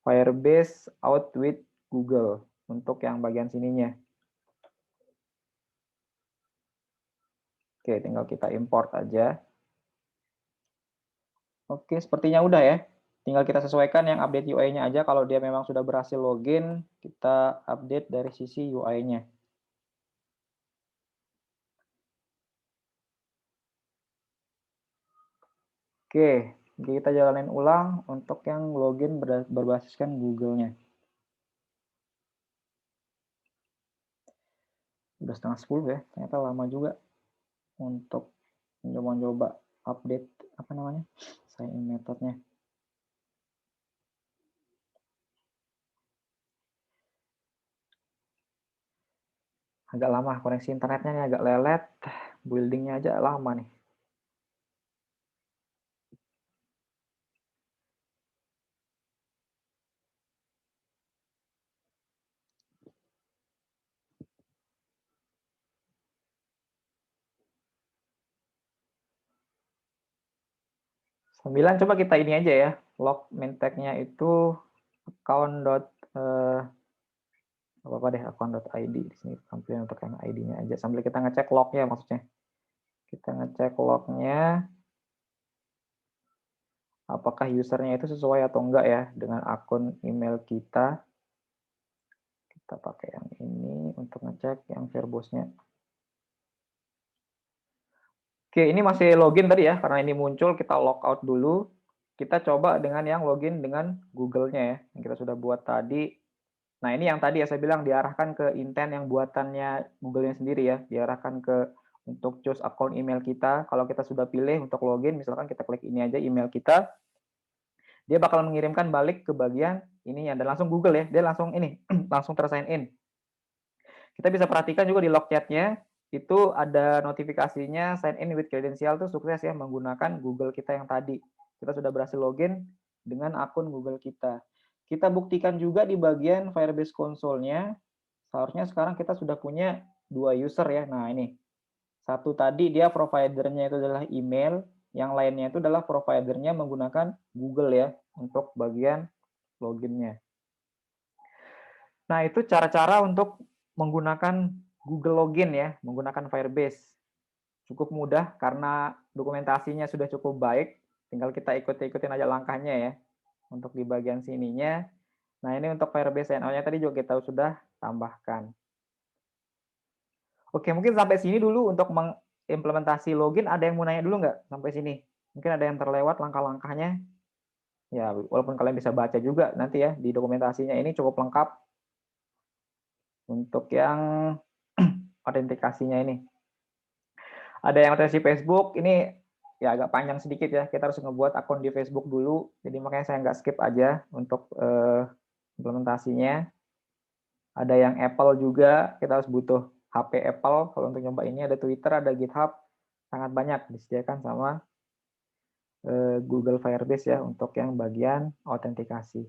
Firebase out with Google untuk yang bagian sininya. Oke, tinggal kita import aja. Oke, sepertinya udah ya. Tinggal kita sesuaikan yang update UI-nya aja. Kalau dia memang sudah berhasil login, kita update dari sisi UI-nya. Oke, kita jalanin ulang untuk yang login berbasiskan Google-nya. Udah 9:30 ya, ternyata lama juga untuk mencoba update apa namanya sign in methodnya. Agak lama, koneksi internetnya nih agak lelet, buildingnya aja lama nih. Coba kita ini aja ya, log main tag-nya itu account. Apa deh account.id di sini tampilin untuk yang ID-nya aja sambil kita ngecek lognya, maksudnya kita ngecek lognya apakah usernya itu sesuai atau enggak ya dengan akun email kita. Kita pakai yang ini untuk ngecek yang verbose-nya. Oke, ini masih login tadi ya, karena ini muncul kita logout dulu. Kita coba dengan yang login dengan Google-nya ya, yang kita sudah buat tadi. Nah, ini yang tadi ya saya bilang diarahkan ke intent yang buatannya Google-nya sendiri ya, diarahkan ke untuk choose account email kita. Kalau kita sudah pilih untuk login, misalkan kita klik ini aja email kita, dia bakal mengirimkan balik ke bagian ininya dan langsung Google ya, dia langsung ini langsung tersign in. Kita bisa perhatikan juga di log chat-nya itu ada notifikasinya sign in with credential tuh sukses ya menggunakan Google kita yang tadi. Kita sudah berhasil login dengan akun Google kita. Kita buktikan juga di bagian Firebase Console-nya. Seharusnya sekarang kita sudah punya 2 user ya. Nah, ini. Satu tadi dia providernya itu adalah email, yang lainnya itu adalah providernya menggunakan Google ya untuk bagian loginnya. Nah, itu cara-cara untuk menggunakan Google Login ya, menggunakan Firebase. Cukup mudah karena dokumentasinya sudah cukup baik, tinggal kita ikutin aja langkahnya ya. Untuk di bagian sininya. Nah, ini untuk Firebase NO-nya tadi juga kita sudah tambahkan. Oke, mungkin sampai sini dulu untuk mengimplementasi login. Ada yang mau nanya dulu nggak sampai sini? Mungkin ada yang terlewat langkah-langkahnya. Ya, walaupun kalian bisa baca juga nanti ya di dokumentasinya ini cukup lengkap untuk yang autentikasinya ini. Ada yang autentikasi Facebook, ini ya agak panjang sedikit ya. Kita harus ngebuat akun di Facebook dulu. Jadi makanya saya nggak skip aja untuk implementasinya. Ada yang Apple juga, kita harus butuh HP Apple. Kalau untuk nyoba ini ada Twitter, ada GitHub, sangat banyak disediakan sama Google Firebase ya untuk yang bagian autentikasi.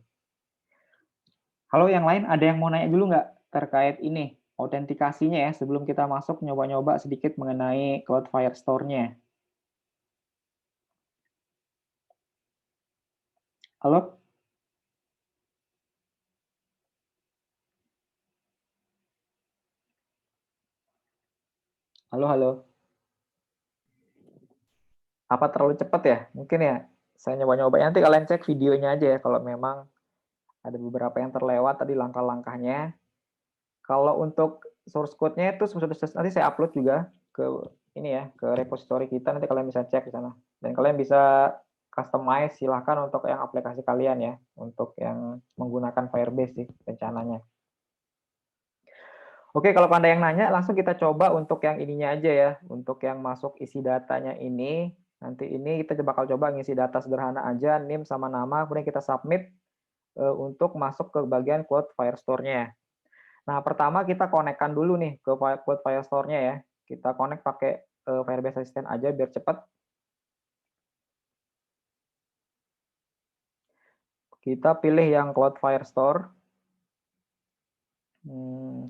Halo yang lain, ada yang mau nanya dulu nggak terkait ini, autentikasinya ya, sebelum kita masuk nyoba-nyoba sedikit mengenai Cloudflare Store-nya. Halo? Halo, halo. Apa terlalu cepat ya? Mungkin ya, saya nyoba-nyoba. Nanti kalian cek videonya aja ya, kalau memang ada beberapa yang terlewat tadi langkah-langkahnya. Kalau untuk source code-nya itu nanti saya upload juga ke ini ya, ke repository kita, nanti kalian bisa cek di sana. Dan kalian bisa customize, silahkan untuk yang aplikasi kalian ya, untuk yang menggunakan Firebase sih rencananya. Oke, kalau ada yang nanya, langsung kita coba untuk yang ininya aja ya, untuk yang masuk isi datanya ini. Nanti ini kita bakal coba ngisi data sederhana aja, NIM sama nama, kemudian kita submit untuk masuk ke bagian Cloudflare Store-nya. Nah, pertama kita konekkan dulu nih ke Cloud Firestore-nya ya. Kita connect pakai Firebase Assistant aja biar cepat. Kita pilih yang Cloud Firestore.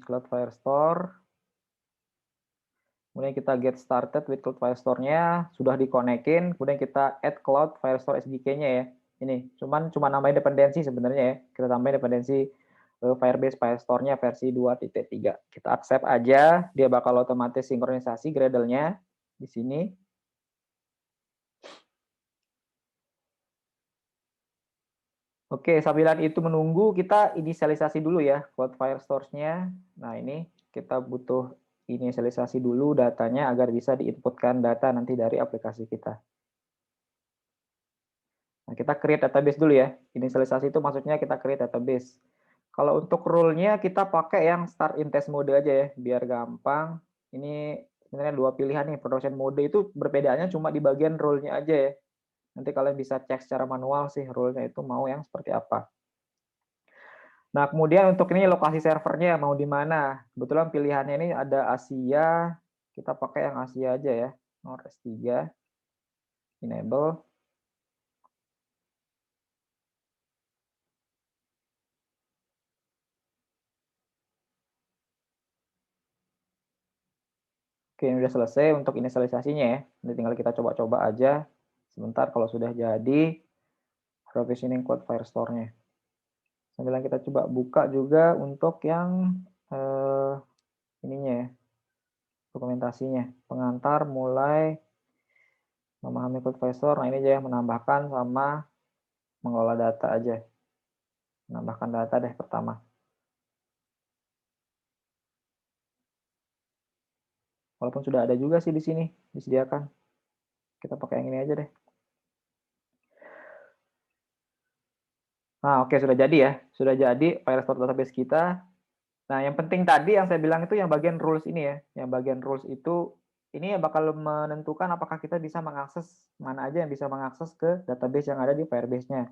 Cloud Firestore. Kemudian kita get started with Cloud Firestore-nya, sudah dikonekin, kemudian kita add Cloud Firestore SDK-nya ya. Ini, cuma nambahin dependensi sebenarnya ya. Kita tambahin dependensi Firebase Firestore-nya versi 2.3. Kita accept aja, dia bakal otomatis sinkronisasi Gradle-nya di sini. Oke, sambilan itu menunggu, kita inisialisasi dulu ya Cloud Firestore-nya. Nah, ini kita butuh inisialisasi dulu datanya agar bisa diinputkan data nanti dari aplikasi kita. Nah, kita create database dulu ya. Inisialisasi itu maksudnya kita create database. Kalau untuk rule-nya kita pakai yang start in test mode aja ya, biar gampang. Ini sebenarnya dua pilihan nih, production mode itu perbedaannya cuma di bagian rule-nya aja ya. Nanti kalian bisa cek secara manual sih rule-nya itu mau yang seperti apa. Nah, kemudian untuk ini lokasi servernya mau di mana? Kebetulan pilihannya ini ada Asia, kita pakai yang Asia aja ya. Nord S3, enable. Oke, ini udah selesai untuk inisialisasinya ya. Nanti tinggal kita coba-coba aja. Sebentar kalau sudah jadi provisioning code Firestore-nya. Sambil kita coba buka juga untuk yang ininya ya, dokumentasinya. Pengantar mulai memahami code Firestore. Nah, ini aja yang menambahkan sama mengelola data aja. Menambahkan data deh pertama. Walaupun sudah ada juga sih di sini disediakan. Kita pakai yang ini aja deh. Nah, oke, sudah jadi ya. Sudah jadi Firestore database kita. Nah, yang penting tadi yang saya bilang itu yang bagian rules ini ya. Yang bagian rules itu ini yang bakal menentukan apakah kita bisa mengakses mana aja yang bisa mengakses ke database yang ada di Firebase-nya.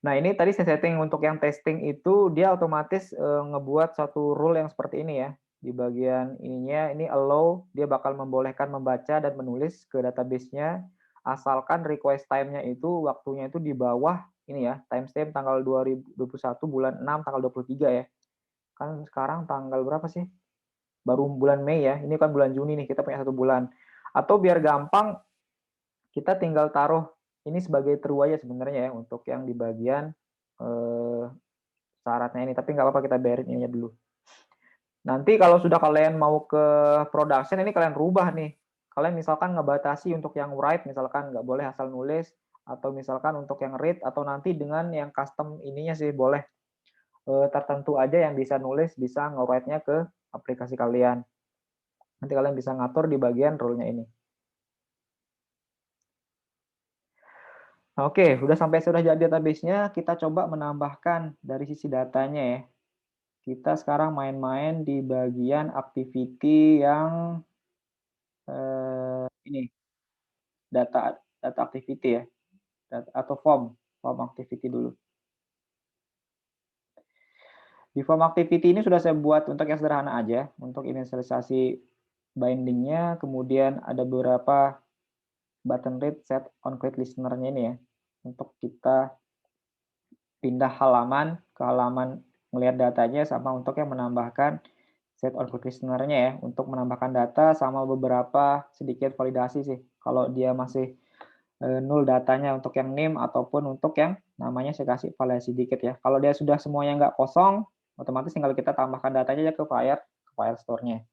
Nah, ini tadi saya setting untuk yang testing itu dia otomatis ngebuat satu rule yang seperti ini ya. Di bagian ininya ini allow, dia bakal membolehkan membaca dan menulis ke database-nya asalkan request time-nya itu waktunya itu di bawah ini ya, timestamp tanggal 2021 bulan 6 tanggal 23 ya. Kan sekarang tanggal berapa sih? Baru bulan Mei ya. Ini kan bulan Juni nih, kita punya 1 bulan. Atau biar gampang kita tinggal taruh ini sebagai true aja sebenarnya ya untuk yang di bagian syaratnya ini, tapi nggak apa-apa kita biarin ininya dulu. Nanti kalau sudah kalian mau ke production ini kalian rubah nih. Kalian misalkan ngebatasi untuk yang write misalkan nggak boleh asal nulis, atau misalkan untuk yang read, atau nanti dengan yang custom ininya sih boleh tertentu aja yang bisa nulis bisa nge-write-nya ke aplikasi kalian. Nanti kalian bisa ngatur di bagian rule-nya ini. Oke, sudah jadi database-nya, kita coba menambahkan dari sisi datanya ya. Kita sekarang main-main di bagian activity yang ini data activity ya, atau form activity dulu. Di form activity ini sudah saya buat untuk yang sederhana aja, untuk inisialisasi bindingnya, kemudian ada beberapa button read set on create listener-nya ini ya, untuk kita pindah halaman ke halaman melihat datanya, sama untuk yang menambahkan set on create listener-nya ya, untuk menambahkan data sama beberapa sedikit validasi sih. Kalau dia masih null datanya untuk yang name ataupun untuk yang namanya saya kasih validasi dikit ya. Kalau dia sudah semuanya nggak kosong, otomatis tinggal kita tambahkan datanya aja ke Firestore-nya.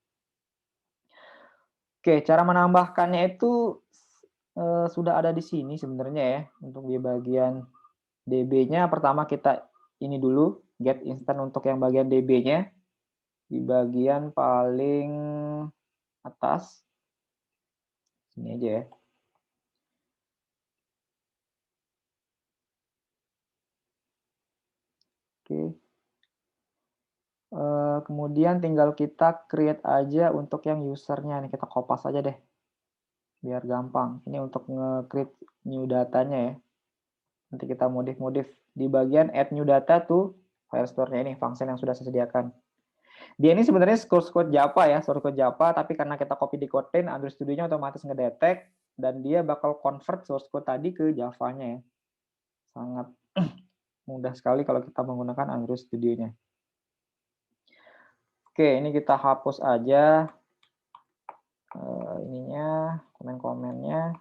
Oke, cara menambahkannya itu sudah ada di sini sebenarnya ya. Untuk di bagian DB-nya pertama kita ini dulu get instant untuk yang bagian DB-nya di bagian paling atas. Sini aja ya. Oke. Kemudian tinggal kita create aja untuk yang usernya nih, kita kopas aja deh biar gampang. Ini untuk nge-create new datanya ya. Nanti kita modif-modif di bagian add new data tuh Firestore-nya ini, function yang sudah saya sediakan. Dia ini sebenarnya source code Java ya, source code Java, tapi karena kita copy di Kotlin, Android Studio-nya otomatis ngedetect, dan dia bakal convert source code tadi ke Java-nya ya. Sangat mudah sekali kalau kita menggunakan Android Studio-nya. Oke, ini kita hapus aja ininya, komen-komennya.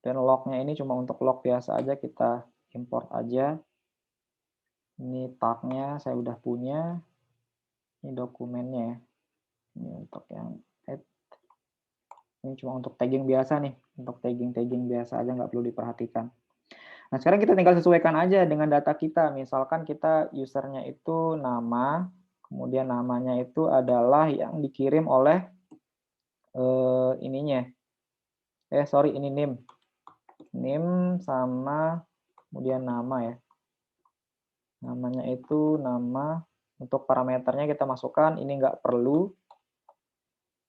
Dan log-nya ini cuma untuk log biasa aja, kita import aja. Ini tag-nya saya udah punya. Ini dokumennya ya. Ini untuk yang add. Ini cuma untuk tagging biasa nih. Untuk tagging biasa aja, nggak perlu diperhatikan. Nah, sekarang kita tinggal sesuaikan aja dengan data kita. Misalkan kita usernya itu nama, kemudian namanya itu adalah yang dikirim oleh ininya. Ini name. Name sama kemudian nama ya. Namanya itu nama. Untuk parameternya kita masukkan, ini nggak perlu.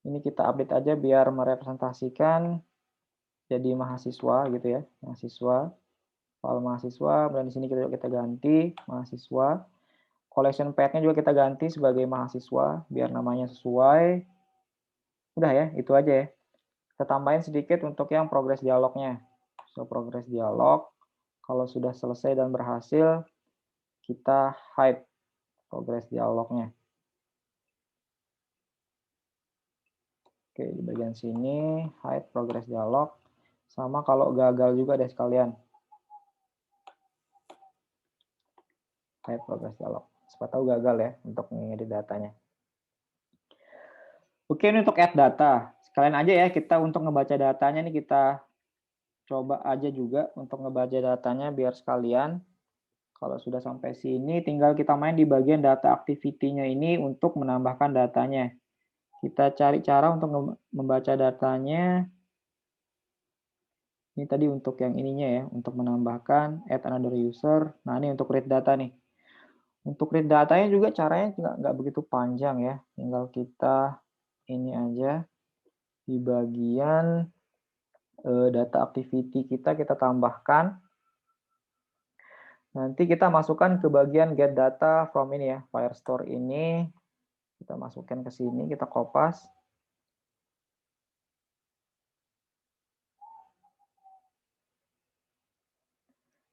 Ini kita update aja biar merepresentasikan jadi mahasiswa gitu ya. Mahasiswa. File mahasiswa, dan di sini kita ganti mahasiswa. Collection path-nya juga kita ganti sebagai mahasiswa biar namanya sesuai. Udah ya, itu aja ya. Kita tambahin sedikit untuk yang progress dialognya. So, progress dialog. Kalau sudah selesai dan berhasil, kita hide progress dialognya. Oke, di bagian sini hide progress dialog. Sama kalau gagal juga deh sekalian. Hide progress dialog. Siapa tahu gagal ya untuk mengedit datanya. Oke, ini untuk add data. Sekalian aja ya, kita untuk ngebaca datanya nih kita coba aja juga untuk ngebaca datanya biar sekalian. Kalau sudah sampai sini, tinggal kita main di bagian data activity-nya ini untuk menambahkan datanya. Kita cari cara untuk membaca datanya. Ini tadi untuk yang ininya ya, untuk menambahkan add another user. Nah, ini untuk read data nih. Untuk read datanya juga caranya nggak begitu panjang ya. Tinggal kita ini aja di bagian data activity kita tambahkan. Nanti kita masukkan ke bagian get data from ini ya, Firestore ini. Kita masukkan ke sini, kita kopas.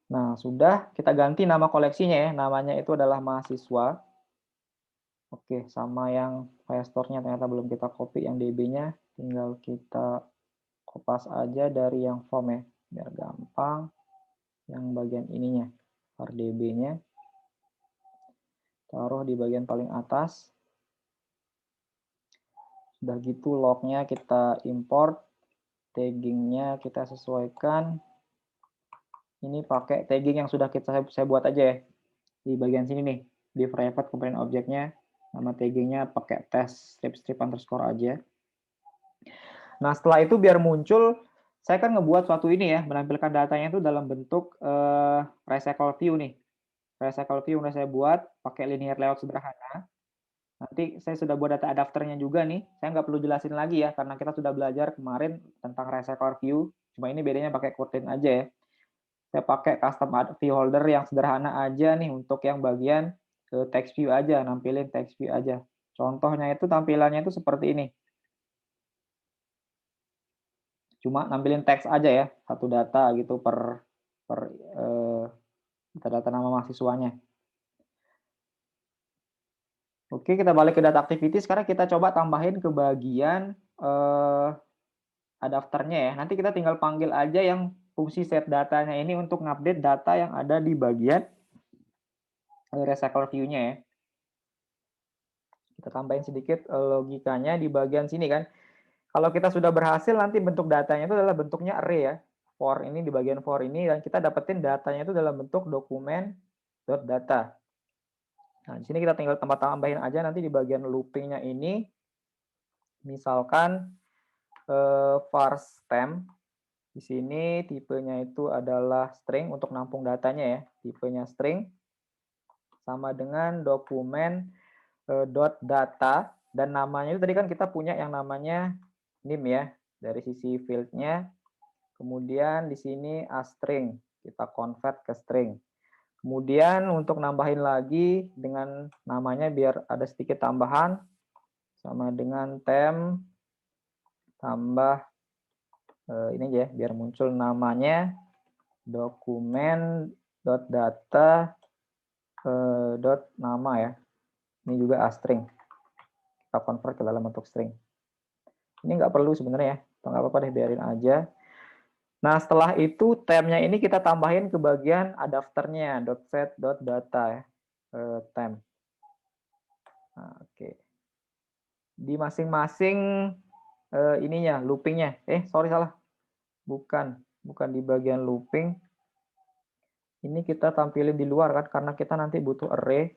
Nah, sudah kita ganti nama koleksinya ya. Namanya itu adalah mahasiswa. Oke, sama yang Firestore-nya ternyata belum kita copy yang DB-nya. Tinggal kita kopas aja dari yang form ya, biar gampang. Yang bagian ininya, RDB-nya. Taruh di bagian paling atas. Sudah gitu log-nya kita import. Tagging-nya kita sesuaikan. Ini pakai tagging yang sudah saya buat aja ya. Di bagian sini nih, di private component object-nya, nama tagging-nya pakai test strip underscore aja. Nah, setelah itu biar muncul, saya kan ngebuat suatu ini ya, menampilkan datanya itu dalam bentuk recycle view nih. Recycle view udah saya buat pakai linear layout sederhana. Nanti saya sudah buat data adapternya juga nih. Saya nggak perlu jelasin lagi ya, karena kita sudah belajar kemarin tentang recycle view. Cuma ini bedanya pakai Kotlin aja ya. Saya pakai custom view holder yang sederhana aja nih untuk yang bagian text view aja, nampilin text view aja. Contohnya itu tampilannya itu seperti ini. Cuma nampilin teks aja ya, satu data gitu per data nama mahasiswanya. Oke, kita balik ke data activity. Sekarang kita coba tambahin ke bagian adapternya ya. Nanti kita tinggal panggil aja yang fungsi set datanya ini untuk ngupdate data yang ada di bagian recycle view-nya ya. Kita tambahin sedikit logikanya di bagian sini kan. Kalau kita sudah berhasil, nanti bentuk datanya itu adalah bentuknya array ya. For ini di bagian for ini, dan kita dapetin datanya itu dalam bentuk dokumen.data. Nah, di sini kita tinggal tambahin aja nanti di bagian looping-nya ini. Misalkan parse stem. Di sini tipenya itu adalah string untuk nampung datanya ya. Tipenya string. Sama dengan dokumen .data. Dan namanya itu tadi kan kita punya yang namanya name ya. Dari sisi field-nya. Kemudian di sini string. Kita convert ke string. Kemudian untuk nambahin lagi dengan namanya biar ada sedikit tambahan, sama dengan tem tambah ini aja ya, biar muncul namanya dokumen.data nama ya. Ini juga astring. Kita convert ke dalam bentuk string. Ini nggak perlu sebenarnya ya, nggak apa-apa deh, biarin aja. Nah, setelah itu temnya ini kita tambahin ke bagian adapternya .set.data ya, tem. Nah, oke. Di masing-masing ininya, loopingnya. Sorry salah. Bukan di bagian looping. Ini kita tampilin di luar kan, karena kita nanti butuh array.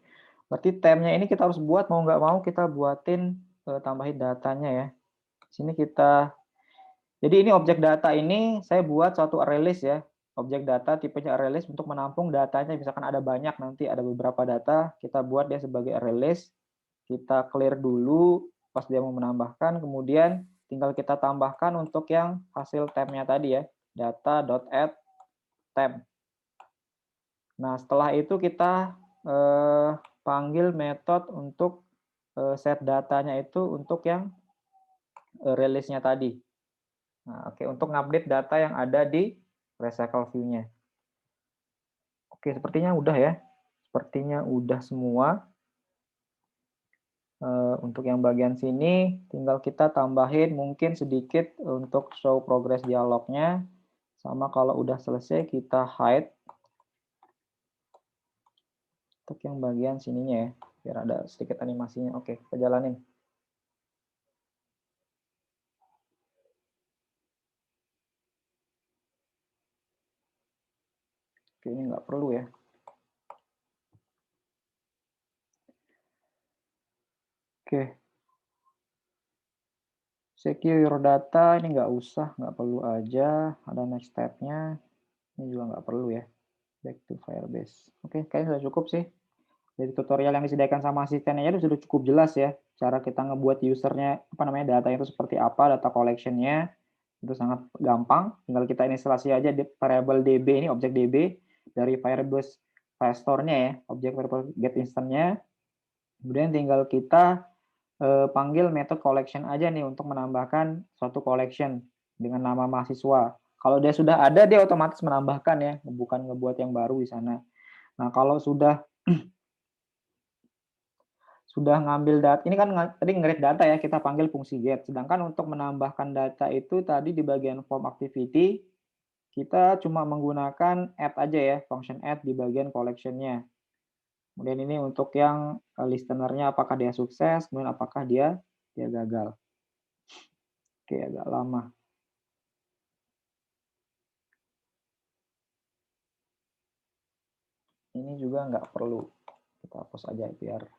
Berarti temnya ini kita harus buat, mau nggak mau kita buatin, tambahin datanya ya. Sini kita, jadi ini objek data ini saya buat suatu array list ya. Objek data tipenya array list untuk menampung datanya. Misalkan ada banyak, nanti ada beberapa data, kita buat dia sebagai array list. Kita clear dulu pas dia mau menambahkan, kemudian tinggal kita tambahkan untuk yang hasil temnya tadi ya, data.add tem. Nah, setelah itu kita panggil metode untuk set datanya itu untuk yang release-nya tadi. Nah, oke, untuk ngupdate data yang ada di recycle view-nya. Oke, sepertinya udah ya. Sepertinya udah semua. Untuk yang bagian sini, tinggal kita tambahin mungkin sedikit untuk show progress dialognya. Sama kalau udah selesai, kita hide. Untuk yang bagian sininya ya, biar ada sedikit animasinya. Oke, kita jalanin. Oke, ini nggak perlu ya. Oke. Secure your data, ini nggak usah, nggak perlu aja. Ada next step-nya. Ini juga nggak perlu ya. Back to Firebase. Oke, kayaknya sudah cukup sih. Dari tutorial yang disediakan sama asistennya itu sudah cukup jelas ya. Cara kita ngebuat usernya, data itu seperti apa, data collection-nya. Itu sangat gampang. Tinggal kita instalasi aja di variable DB ini, objek DB. Dari Firebase Firestore-nya ya, objek variable get instance-nya. Kemudian tinggal kita panggil method collection aja nih untuk menambahkan suatu collection dengan nama mahasiswa. Kalau dia sudah ada, dia otomatis menambahkan ya, bukan ngebuat yang baru di sana. Nah, kalau sudah ngambil data, ini kan tadi nge-read data ya, kita panggil fungsi get. Sedangkan untuk menambahkan data itu tadi di bagian form activity, kita cuma menggunakan add aja ya, function add di bagian collection-nya. Kemudian ini untuk yang listener-nya apakah dia sukses, kemudian apakah dia gagal. Oke, agak lama. Ini juga nggak perlu. Kita hapus aja biar.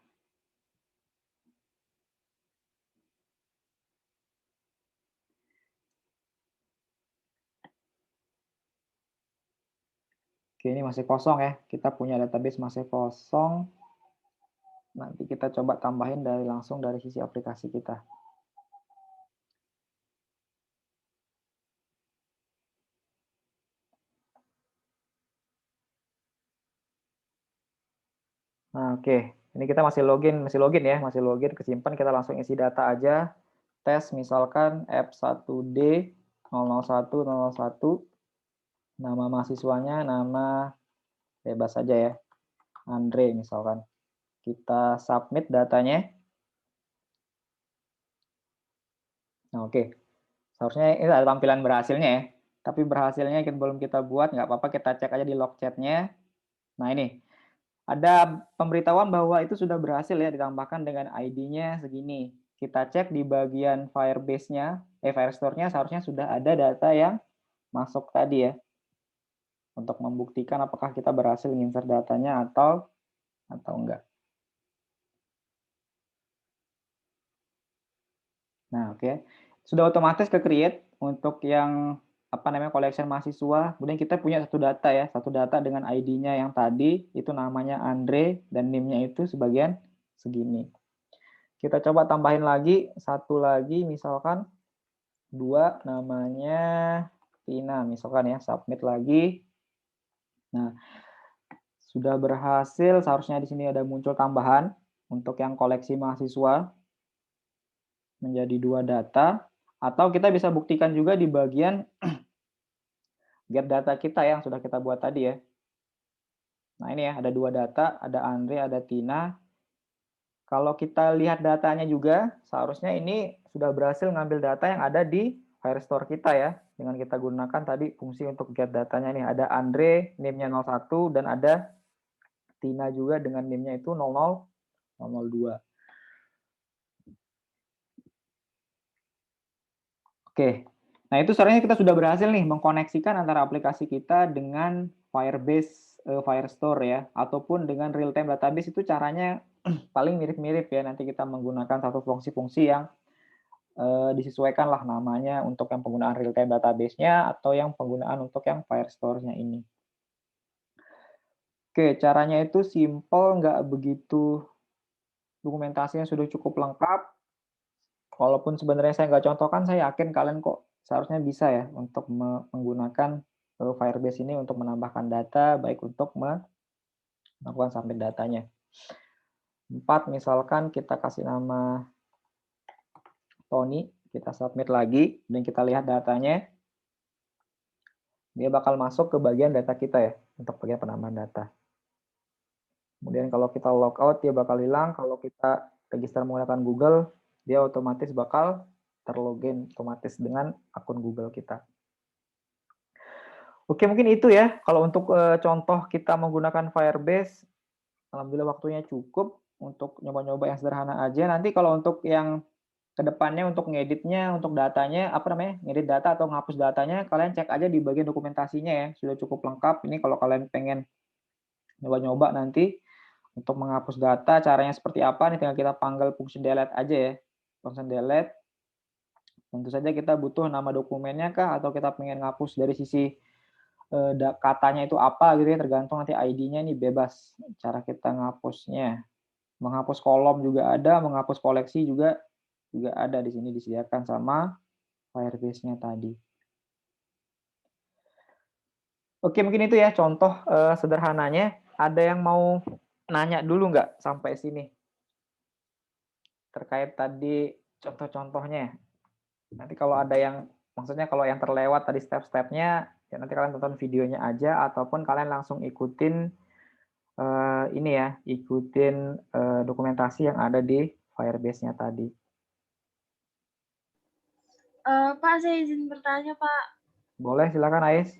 Oke, ini masih kosong ya. Kita punya database masih kosong. Nanti kita coba tambahin langsung dari sisi aplikasi kita. Nah, oke. Ini kita masih login ya, masih login, kesimpan, kita langsung isi data aja. Tes misalkan F1D 00101, nama mahasiswanya, nama bebas saja ya, Andre misalkan. Kita submit datanya. Nah, oke. Seharusnya ini ada tampilan berhasilnya ya. Tapi berhasilnya belum kita buat, nggak apa-apa, kita cek aja di log chat-nya. Nah, ini. Ada pemberitahuan bahwa itu sudah berhasil ya, ditambahkan dengan ID-nya segini. Kita cek di bagian Firebase-nya, Firestore-nya seharusnya sudah ada data yang masuk tadi ya. Untuk membuktikan apakah kita berhasil insert datanya atau enggak. Nah, oke. Sudah otomatis ke-create untuk yang collection mahasiswa. Kemudian kita punya satu data ya, satu data dengan ID-nya yang tadi, itu namanya Andre, dan NIM-nya itu sebagian segini. Kita coba tambahin lagi, satu lagi misalkan, 2 namanya Tina, misalkan ya, submit lagi. Nah, Sudah berhasil, seharusnya di sini ada muncul tambahan untuk yang koleksi mahasiswa menjadi 2 data, atau kita bisa buktikan juga di bagian get data kita yang sudah kita buat tadi ya. Nah ini ya, ada 2 data, ada Andre, ada Tina. Kalau kita lihat datanya juga, seharusnya ini sudah berhasil ngambil data yang ada di Firestore kita ya, dengan kita gunakan tadi fungsi untuk get datanya nih. Ada Andre, NIM-nya 01, dan ada Tina juga dengan NIM-nya itu 00002. Oke, nah itu sebenarnya kita sudah berhasil nih mengkoneksikan antara aplikasi kita dengan Firebase, Firestore ya, ataupun dengan real-time database. Itu caranya paling mirip-mirip ya, nanti kita menggunakan satu fungsi-fungsi yang disesuaikan lah namanya untuk yang penggunaan real-time database-nya atau yang penggunaan untuk yang Firestore-nya ini. Oke, caranya itu simple, nggak begitu, dokumentasinya sudah cukup lengkap. Walaupun sebenarnya saya nggak contohkan, saya yakin kalian kok seharusnya bisa ya untuk menggunakan Firebase ini untuk menambahkan data, baik untuk melakukan submit datanya. 4, misalkan kita kasih nama Tony, kita submit lagi, dan kita lihat datanya, dia bakal masuk ke bagian data kita ya, untuk bagian penambahan data. Kemudian kalau kita logout, dia bakal hilang. Kalau kita register menggunakan Google, dia otomatis bakal terlogin otomatis dengan akun Google kita. Oke, mungkin itu ya. Kalau untuk contoh kita menggunakan Firebase, alhamdulillah waktunya cukup untuk nyoba-nyoba yang sederhana aja. Nanti kalau untuk yang kedepannya untuk ngeditnya, untuk datanya, apa namanya, ngedit data atau ngapus datanya, kalian cek aja di bagian dokumentasinya ya. Sudah cukup lengkap. Ini kalau kalian pengen nyoba-nyoba nanti untuk menghapus data, caranya seperti apa, nih tinggal kita panggil fungsi delete aja ya. Fungsi delete, tentu saja kita butuh nama dokumennya kah, atau kita pengen ngapus dari sisi katanya itu apa gitu ya, tergantung nanti ID-nya nih bebas cara kita ngapusnya. Menghapus kolom juga ada, menghapus koleksi juga ada di sini disediakan sama Firebase-nya tadi. Oke, mungkin itu ya contoh sederhananya. Ada yang mau nanya dulu nggak sampai sini? Terkait tadi contoh-contohnya. Nanti kalau ada yang, maksudnya kalau yang terlewat tadi step-stepnya, ya nanti kalian tonton videonya aja, ataupun kalian langsung ikutin ini ya, ikutin dokumentasi yang ada di Firebase-nya tadi. Pak, saya izin bertanya, Pak. Boleh, silakan Ais.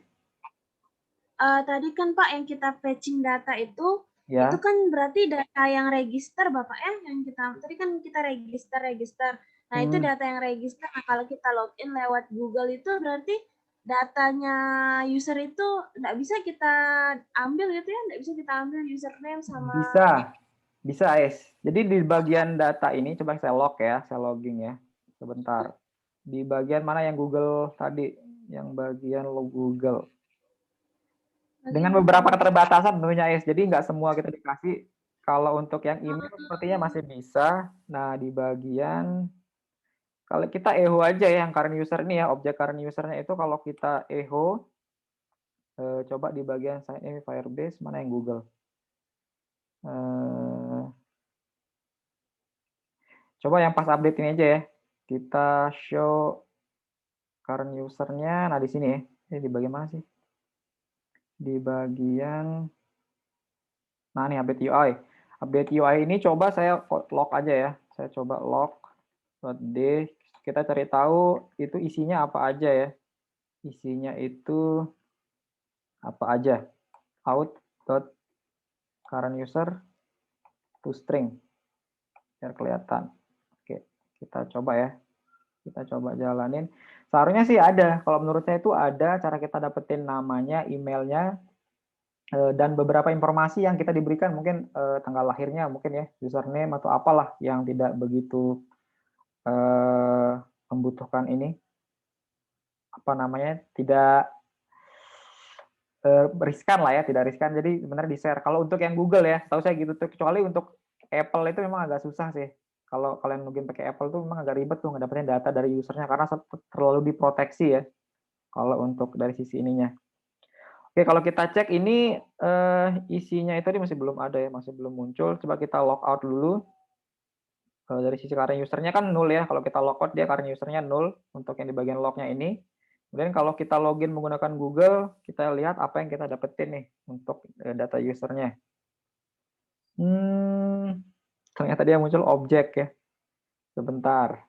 Tadi kan Pak yang kita fetching data itu Ya. kan berarti data yang register Bapak ya, yang tadi kan kita register. Nah itu data yang register. Nah kalau kita login lewat Google itu berarti datanya user itu nggak bisa kita ambil gitu ya, nggak bisa kita ambil username sama. Bisa Ais. Jadi di bagian data ini, coba saya log ya, saya logging ya, sebentar. Di bagian mana yang Google tadi, yang bagian Google. Dengan beberapa keterbatasan tentunya Ais, jadi nggak semua kita dikasih. Kalau untuk yang email sepertinya masih bisa. Nah di bagian, kalau kita echo aja ya yang current user ini ya, objek current usernya itu kalau kita echo, coba di bagian sign in Firebase, mana yang Google. Coba yang pas update ini aja ya, kita show current usernya. Nah di sini ya, ini di bagian mana sih? Di bagian, nah ini update UI. Update UI ini coba saya log aja ya. Saya coba log.d. Kita cari tahu itu isinya apa aja ya. Isinya itu apa aja. Out.current user to string. Biar kelihatan. Oke, kita coba ya. Kita coba jalanin. Seharusnya sih ada. Kalau menurut saya itu ada cara kita dapetin namanya, emailnya, dan beberapa informasi yang kita diberikan, mungkin tanggal lahirnya mungkin ya, username atau apalah yang tidak begitu membutuhkan ini, apa namanya, tidak riskan lah ya, tidak riskan. Jadi sebenarnya di-share. Kalau untuk yang Google ya, tahu saya gitu tuh. Kecuali untuk Apple itu memang agak susah sih. Kalau kalian login pakai Apple tuh memang agak ribet tuh ngedapetin data dari usernya karena terlalu diproteksi ya. Kalau untuk dari sisi ininya. Oke, kalau kita cek ini isinya itu tadi masih belum ada ya, masih belum muncul. Coba kita log out dulu. Dari sisi current user-nya kan 0 ya, kalau kita logout dia current user-nya 0 untuk yang di bagian log-nya ini. Kemudian kalau kita login menggunakan Google, kita lihat apa yang kita dapetin nih untuk data user-nya. Ternyata dia muncul objek ya. Sebentar.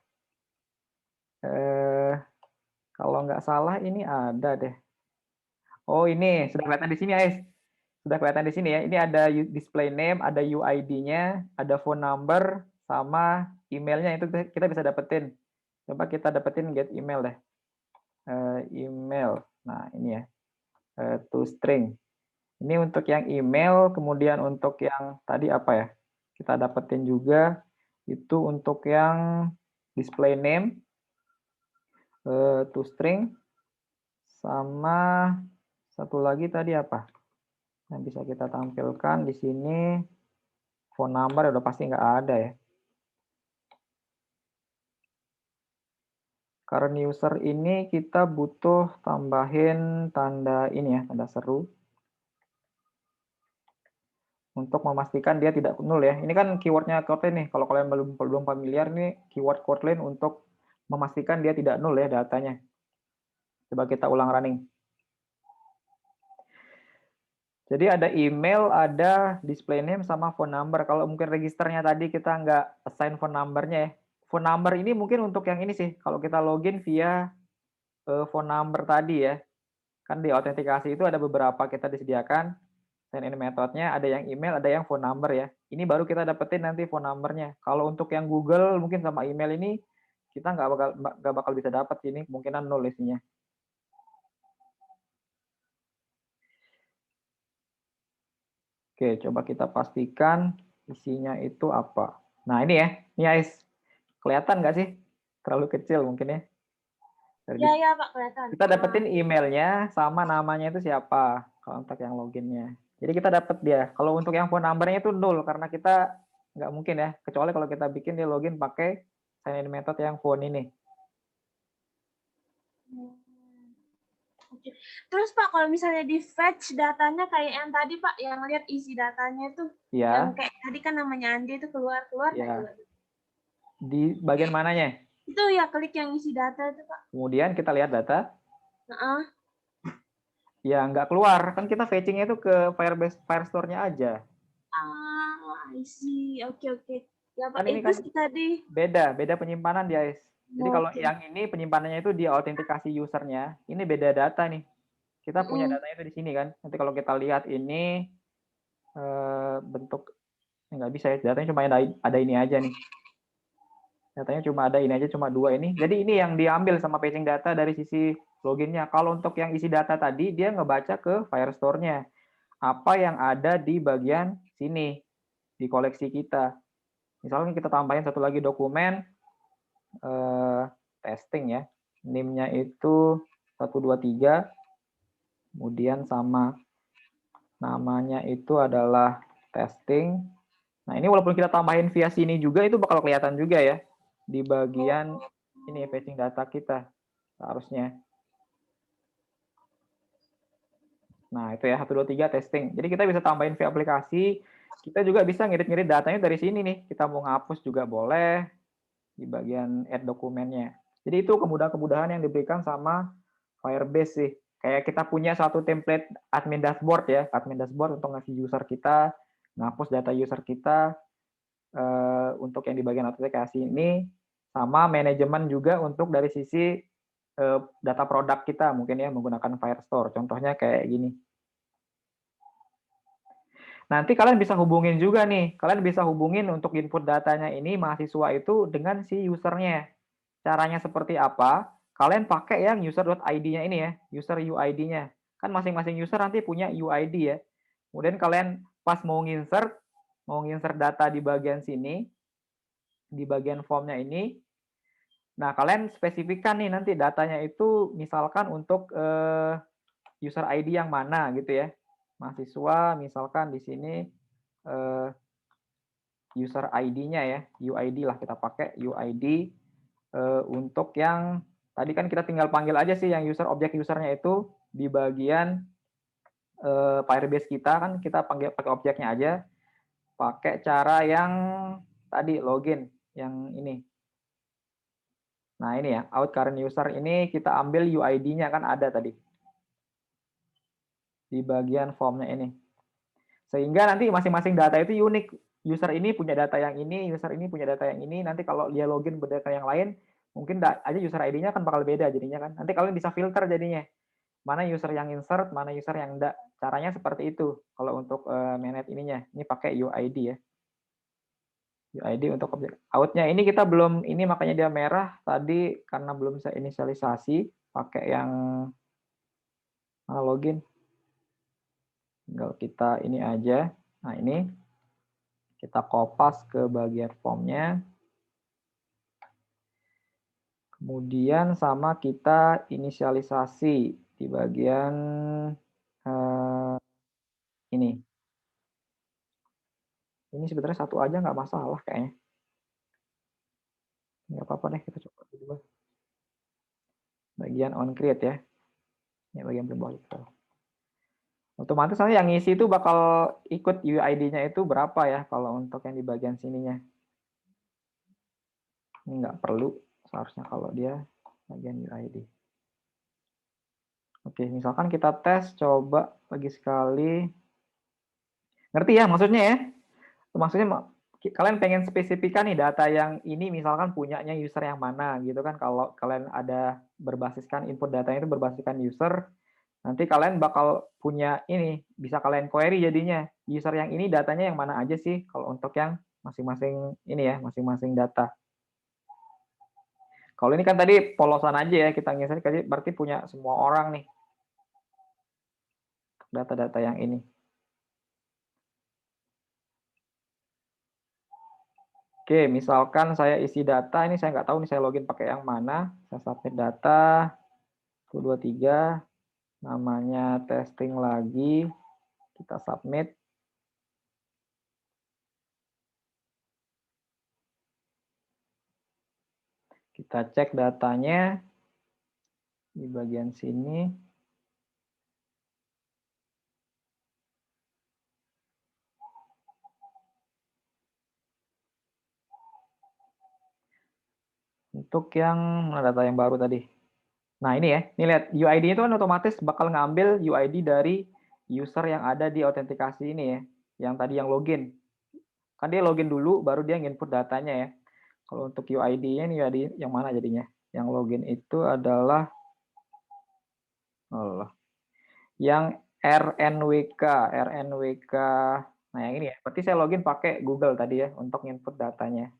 Kalau nggak salah ini ada deh. Oh ini sudah kelihatan di sini guys. Sudah kelihatan di sini ya. Ini ada display name, ada UID-nya, ada phone number, sama emailnya itu kita bisa dapetin. Coba kita dapetin get email deh. Email. Nah ini ya. To string. Ini untuk yang email, kemudian untuk yang tadi apa ya? Kita dapetin juga itu untuk yang display name, to string, sama satu lagi tadi apa? Yang bisa kita tampilkan di sini phone number udah pasti nggak ada ya. Current user ini kita butuh tambahin tanda ini ya, tanda seru. Untuk memastikan dia tidak nol ya. Ini kan keywordnya Kotlin nih. Kalau kalian belum familiar nih, keyword Kotlin untuk memastikan dia tidak nol ya datanya. Coba kita ulang running. Jadi ada email, ada display name, sama phone number. Kalau mungkin registernya tadi kita nggak assign phone number-nya ya. Phone number ini mungkin untuk yang ini sih. Kalau kita login via phone number tadi ya. Kan di autentikasi itu ada beberapa kita disediakan. Sign in metode-nya ada yang email, ada yang phone number ya. Ini baru kita dapetin nanti phone number-nya. Kalau untuk yang Google mungkin sama email ini kita nggak bakal bisa dapat ini, kemungkinan nol isinya. Oke, coba kita pastikan isinya itu apa. Nah ini ya, ini guys, kelihatan nggak sih? Terlalu kecil mungkin ya. Ya Pak, kelihatan. Kita dapetin emailnya sama namanya itu siapa, kalau untuk yang loginnya. Jadi kita dapat dia. Kalau untuk yang phone number-nya itu 0 karena kita nggak mungkin ya, kecuali kalau kita bikin dia login pakai sign in method yang phone ini. Oke. Terus Pak, kalau misalnya di fetch datanya kayak yang tadi Pak, yang lihat isi datanya itu, yang kayak tadi kan namanya Andi itu keluar ya. Di bagian mananya? Itu ya klik yang isi data itu Pak. Kemudian kita lihat data. Ya nggak keluar, kan kita fetching-nya itu ke Firebase Firestore-nya aja. I see. Oke. Ya Pak, Kan ini itu kan sih tadi. beda penyimpanan dia, guys. Jadi kalau yang ini penyimpanannya itu di autentikasi usernya, ini beda data nih. Kita punya datanya itu di sini kan. Nanti kalau kita lihat ini bentuk nggak bisa ya, datanya cuma ada ini aja nih. Datanya cuma ada ini aja, cuma 2 ini. Jadi ini yang diambil sama fetching data dari sisi loginnya. Kalau untuk yang isi data tadi, dia ngebaca ke Firestore-nya. Apa yang ada di bagian sini, di koleksi kita. Misalnya kita tambahin satu lagi dokumen, testing ya. NIM-nya itu 123, kemudian sama namanya itu adalah testing. Nah ini walaupun kita tambahin via sini juga, itu bakal kelihatan juga ya di bagian ini fetching data kita seharusnya. Nah itu ya 123 testing. Jadi kita bisa tambahin via aplikasi. Kita juga bisa ngedit datanya dari sini nih. Kita mau ngapus juga boleh di bagian add dokumennya. Jadi itu kemudahan-kemudahan yang diberikan sama Firebase sih. Kayak kita punya satu template admin dashboard ya, admin dashboard untuk ngasih user kita, ngapus data user kita, untuk yang di bagian aplikasi ini, sama manajemen juga untuk dari sisi data produk kita mungkin ya menggunakan Firestore. Contohnya kayak gini. Nanti kalian bisa hubungin juga nih. Kalian bisa hubungin untuk input datanya ini mahasiswa itu dengan si usernya. Caranya seperti apa? Kalian pakai yang user.id-nya ini ya, user UID-nya. Kan masing-masing user nanti punya UID ya. Kemudian kalian pas mau nginsert data di bagian sini, di bagian formnya ini, nah kalian spesifikkan nih nanti datanya itu misalkan untuk user ID yang mana gitu ya. Mahasiswa misalkan di sini user ID-nya ya, UID lah kita pakai UID untuk yang tadi kan kita tinggal panggil aja sih yang user objek usernya itu di bagian Firebase kita kan kita panggil pakai objeknya aja, pakai cara yang tadi login yang ini. Nah ini ya, out current user ini kita ambil UID-nya kan ada tadi di bagian formnya ini. Sehingga nanti masing-masing data itu unik. User ini punya data yang ini, user ini punya data yang ini. Nanti kalau dia login berdasarkan yang lain, mungkin aja user ID-nya kan bakal beda jadinya kan. Nanti kalian bisa filter jadinya. Mana user yang insert, mana user yang enggak. Caranya seperti itu. Kalau untuk manage ininya, ini pakai UID ya. UID untuk objek. Out-nya ini kita belum, ini makanya dia merah tadi karena belum saya inisialisasi. Pakai yang login. Tinggal kita ini aja. Nah ini kita kopas ke bagian formnya. Kemudian sama kita inisialisasi di bagian ini. Ini sebenarnya satu aja nggak masalah kayaknya. Nggak apa-apa deh, kita coba dulu. Bagian on create ya. Ini bagian bawah itu. Otomatis nanti yang ngisi itu bakal ikut UID-nya itu berapa ya kalau untuk yang di bagian sininya. Ini nggak perlu seharusnya kalau dia bagian UID. Oke, misalkan kita tes coba lagi sekali. Ngerti ya maksudnya ya? Maksudnya kalian pengen spesifikan nih data yang ini misalkan punyanya user yang mana gitu kan. Kalau kalian ada berbasiskan input datanya itu berbasiskan user, nanti kalian bakal punya ini, bisa kalian query jadinya. User yang ini datanya yang mana aja sih kalau untuk yang masing-masing ini ya, masing-masing data. Kalau ini kan tadi polosan aja ya, kita ngeser berarti punya semua orang nih. Data-data yang ini. Oke, misalkan saya isi data, ini saya nggak tahu nih saya login pakai yang mana. Saya submit data, 123, namanya testing lagi, kita submit. Kita cek datanya di bagian sini. Untuk yang mana data yang baru tadi. Nah ini ya, ini lihat UID itu kan otomatis bakal ngambil UID dari user yang ada di autentikasi ini ya, yang tadi yang login. Kan dia login dulu, baru dia input datanya ya. Kalau untuk UID-nya ini UID yang mana jadinya? Yang login itu adalah yang RNWK. Nah yang ini ya, berarti saya login pakai Google tadi ya untuk input datanya.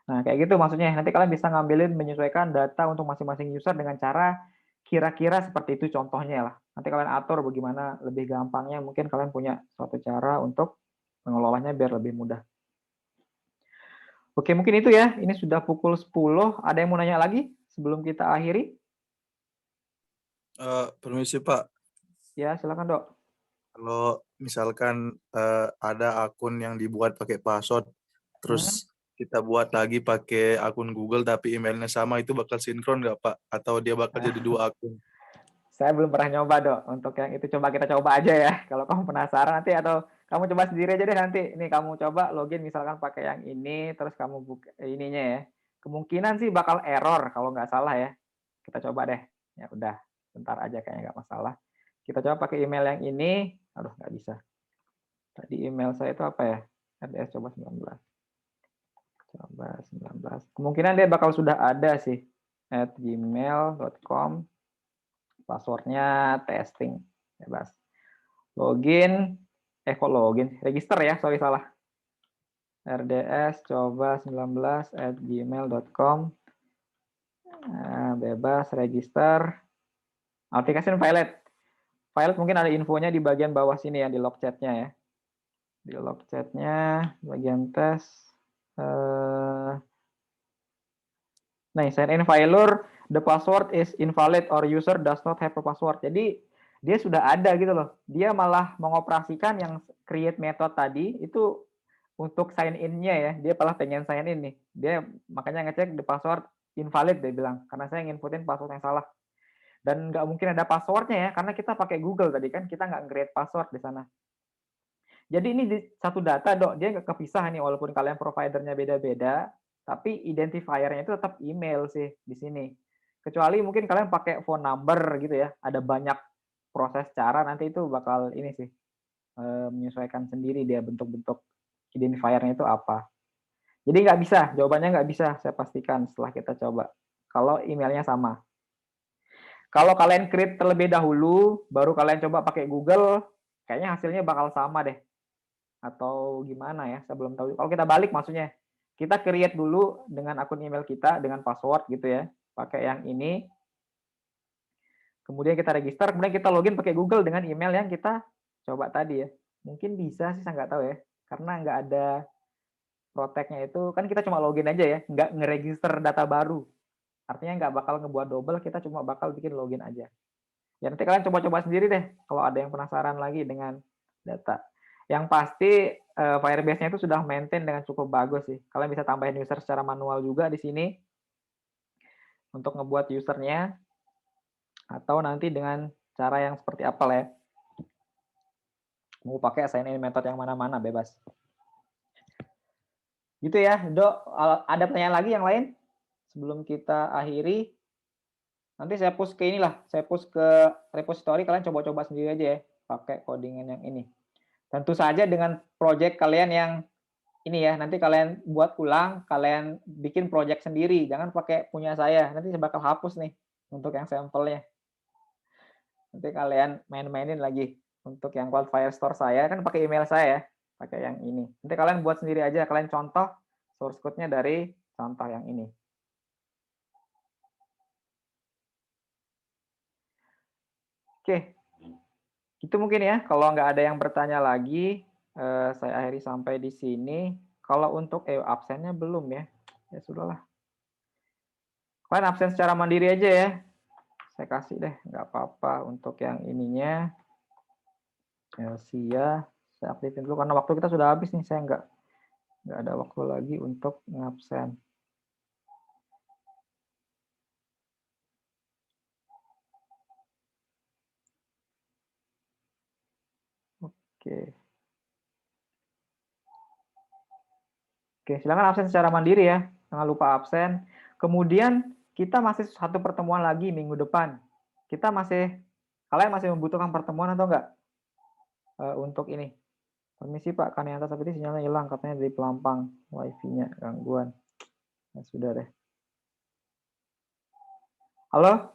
Nah, kayak gitu maksudnya. Nanti kalian bisa ngambilin, menyesuaikan data untuk masing-masing user dengan cara kira-kira seperti itu contohnya lah. Nanti kalian atur bagaimana lebih gampangnya. Mungkin kalian punya suatu cara untuk mengelolanya biar lebih mudah. Oke, mungkin itu ya. Ini sudah pukul 10. Ada yang mau nanya lagi sebelum kita akhiri? Permisi Pak. Ya, silakan Dok. Kalau misalkan ada akun yang dibuat pakai password, terus kita buat lagi pakai akun Google tapi emailnya sama, itu bakal sinkron nggak Pak? Atau dia bakal jadi 2 akun? Saya belum pernah nyoba Dok. Untuk yang itu coba kita coba aja ya. Kalau kamu penasaran nanti atau kamu coba sendiri aja deh nanti. Ini kamu coba login misalkan pakai yang ini, terus kamu buka ininya ya. Kemungkinan sih bakal error kalau nggak salah ya. Kita coba deh. Ya udah, bentar aja kayaknya nggak masalah. Kita coba pakai email yang ini. Aduh, nggak bisa. Tadi email saya itu apa ya? RDS coba 19. Coba 19. Kemungkinan dia bakal sudah ada sih. @gmail.com. Passwordnya testing. Bebas. Login. Kok login? Register ya, sorry salah. RDS coba 19 @gmail.com. Nah, bebas, register. Application Violet. Violet mungkin ada infonya di bagian bawah sini ya, di log chat-nya ya. Di log chat-nya, bagian tes. Nah, sign in failure, the password is invalid or user does not have a password. Jadi, dia sudah ada gitu loh. Dia malah mengoperasikan yang create method tadi, itu untuk sign in-nya ya. Dia malah pengen sign in nih. Dia makanya ngecek the password invalid, dia bilang. Karena saya nginputin password yang salah. Dan nggak mungkin ada passwordnya ya, karena kita pakai Google tadi kan, kita nggak create password di sana. Jadi ini di satu data, Dok, dia nggak kepisah nih, walaupun kalian providernya beda-beda, tapi identifier-nya itu tetap email sih di sini. Kecuali mungkin kalian pakai phone number gitu ya, ada banyak proses cara, nanti itu bakal ini sih, menyesuaikan sendiri dia bentuk-bentuk identifier-nya itu apa. Jadi nggak bisa, jawabannya nggak bisa, saya pastikan setelah kita coba. Kalau emailnya sama. Kalau kalian create terlebih dahulu, baru kalian coba pakai Google, kayaknya hasilnya bakal sama deh. Atau gimana ya, saya belum tahu. Kalau kita balik maksudnya, kita create dulu dengan akun email kita, dengan password gitu ya, pakai yang ini, kemudian kita register, kemudian kita login pakai Google dengan email yang kita coba tadi ya. Mungkin bisa sih, saya nggak tahu ya, karena nggak ada protect-nya itu, kan kita cuma login aja ya, nggak ngeregister data baru. Artinya nggak bakal ngebuat double, kita cuma bakal bikin login aja. Ya nanti kalian coba-coba sendiri deh, kalau ada yang penasaran lagi dengan data. Yang pasti Firebase-nya itu sudah maintain dengan cukup bagus sih. Kalian bisa tambahin user secara manual juga di sini untuk ngebuat usernya, atau nanti dengan cara yang seperti apa lah ya. Mau pakai assign in method yang mana-mana bebas. Gitu ya, Dok. Ada pertanyaan lagi yang lain sebelum kita akhiri? Nanti saya push ke inilah, saya push ke repository, kalian coba-coba sendiri aja ya, pakai codingan yang ini. Tentu saja dengan project kalian yang ini ya, nanti kalian buat ulang, kalian bikin project sendiri, jangan pakai punya saya, nanti saya bakal hapus nih untuk yang sampelnya. Nanti kalian main-mainin lagi. Untuk yang Cloud Firestore saya kan pakai email saya ya, pakai yang ini. Nanti kalian buat sendiri aja, kalian contoh source code-nya dari contoh yang ini. Oke, itu mungkin ya. Kalau nggak ada yang bertanya lagi, saya akhiri sampai di sini. Kalau untuk absennya belum ya, ya sudahlah. Kalian absen secara mandiri aja ya. Saya kasih deh, nggak apa-apa untuk yang ininya. Elsia, saya aktifin dulu karena waktu kita sudah habis nih. Saya nggak ada waktu lagi untuk ngabsen. Oke. Oke, silakan absen secara mandiri ya. Jangan lupa absen. Kemudian kita masih satu pertemuan lagi minggu depan. Kalian masih membutuhkan pertemuan atau enggak? Untuk ini. Permisi Pak, Kanianta seperti sinyalnya hilang, katanya dari Pelampang, wifi-nya gangguan. Ya sudah deh. Halo?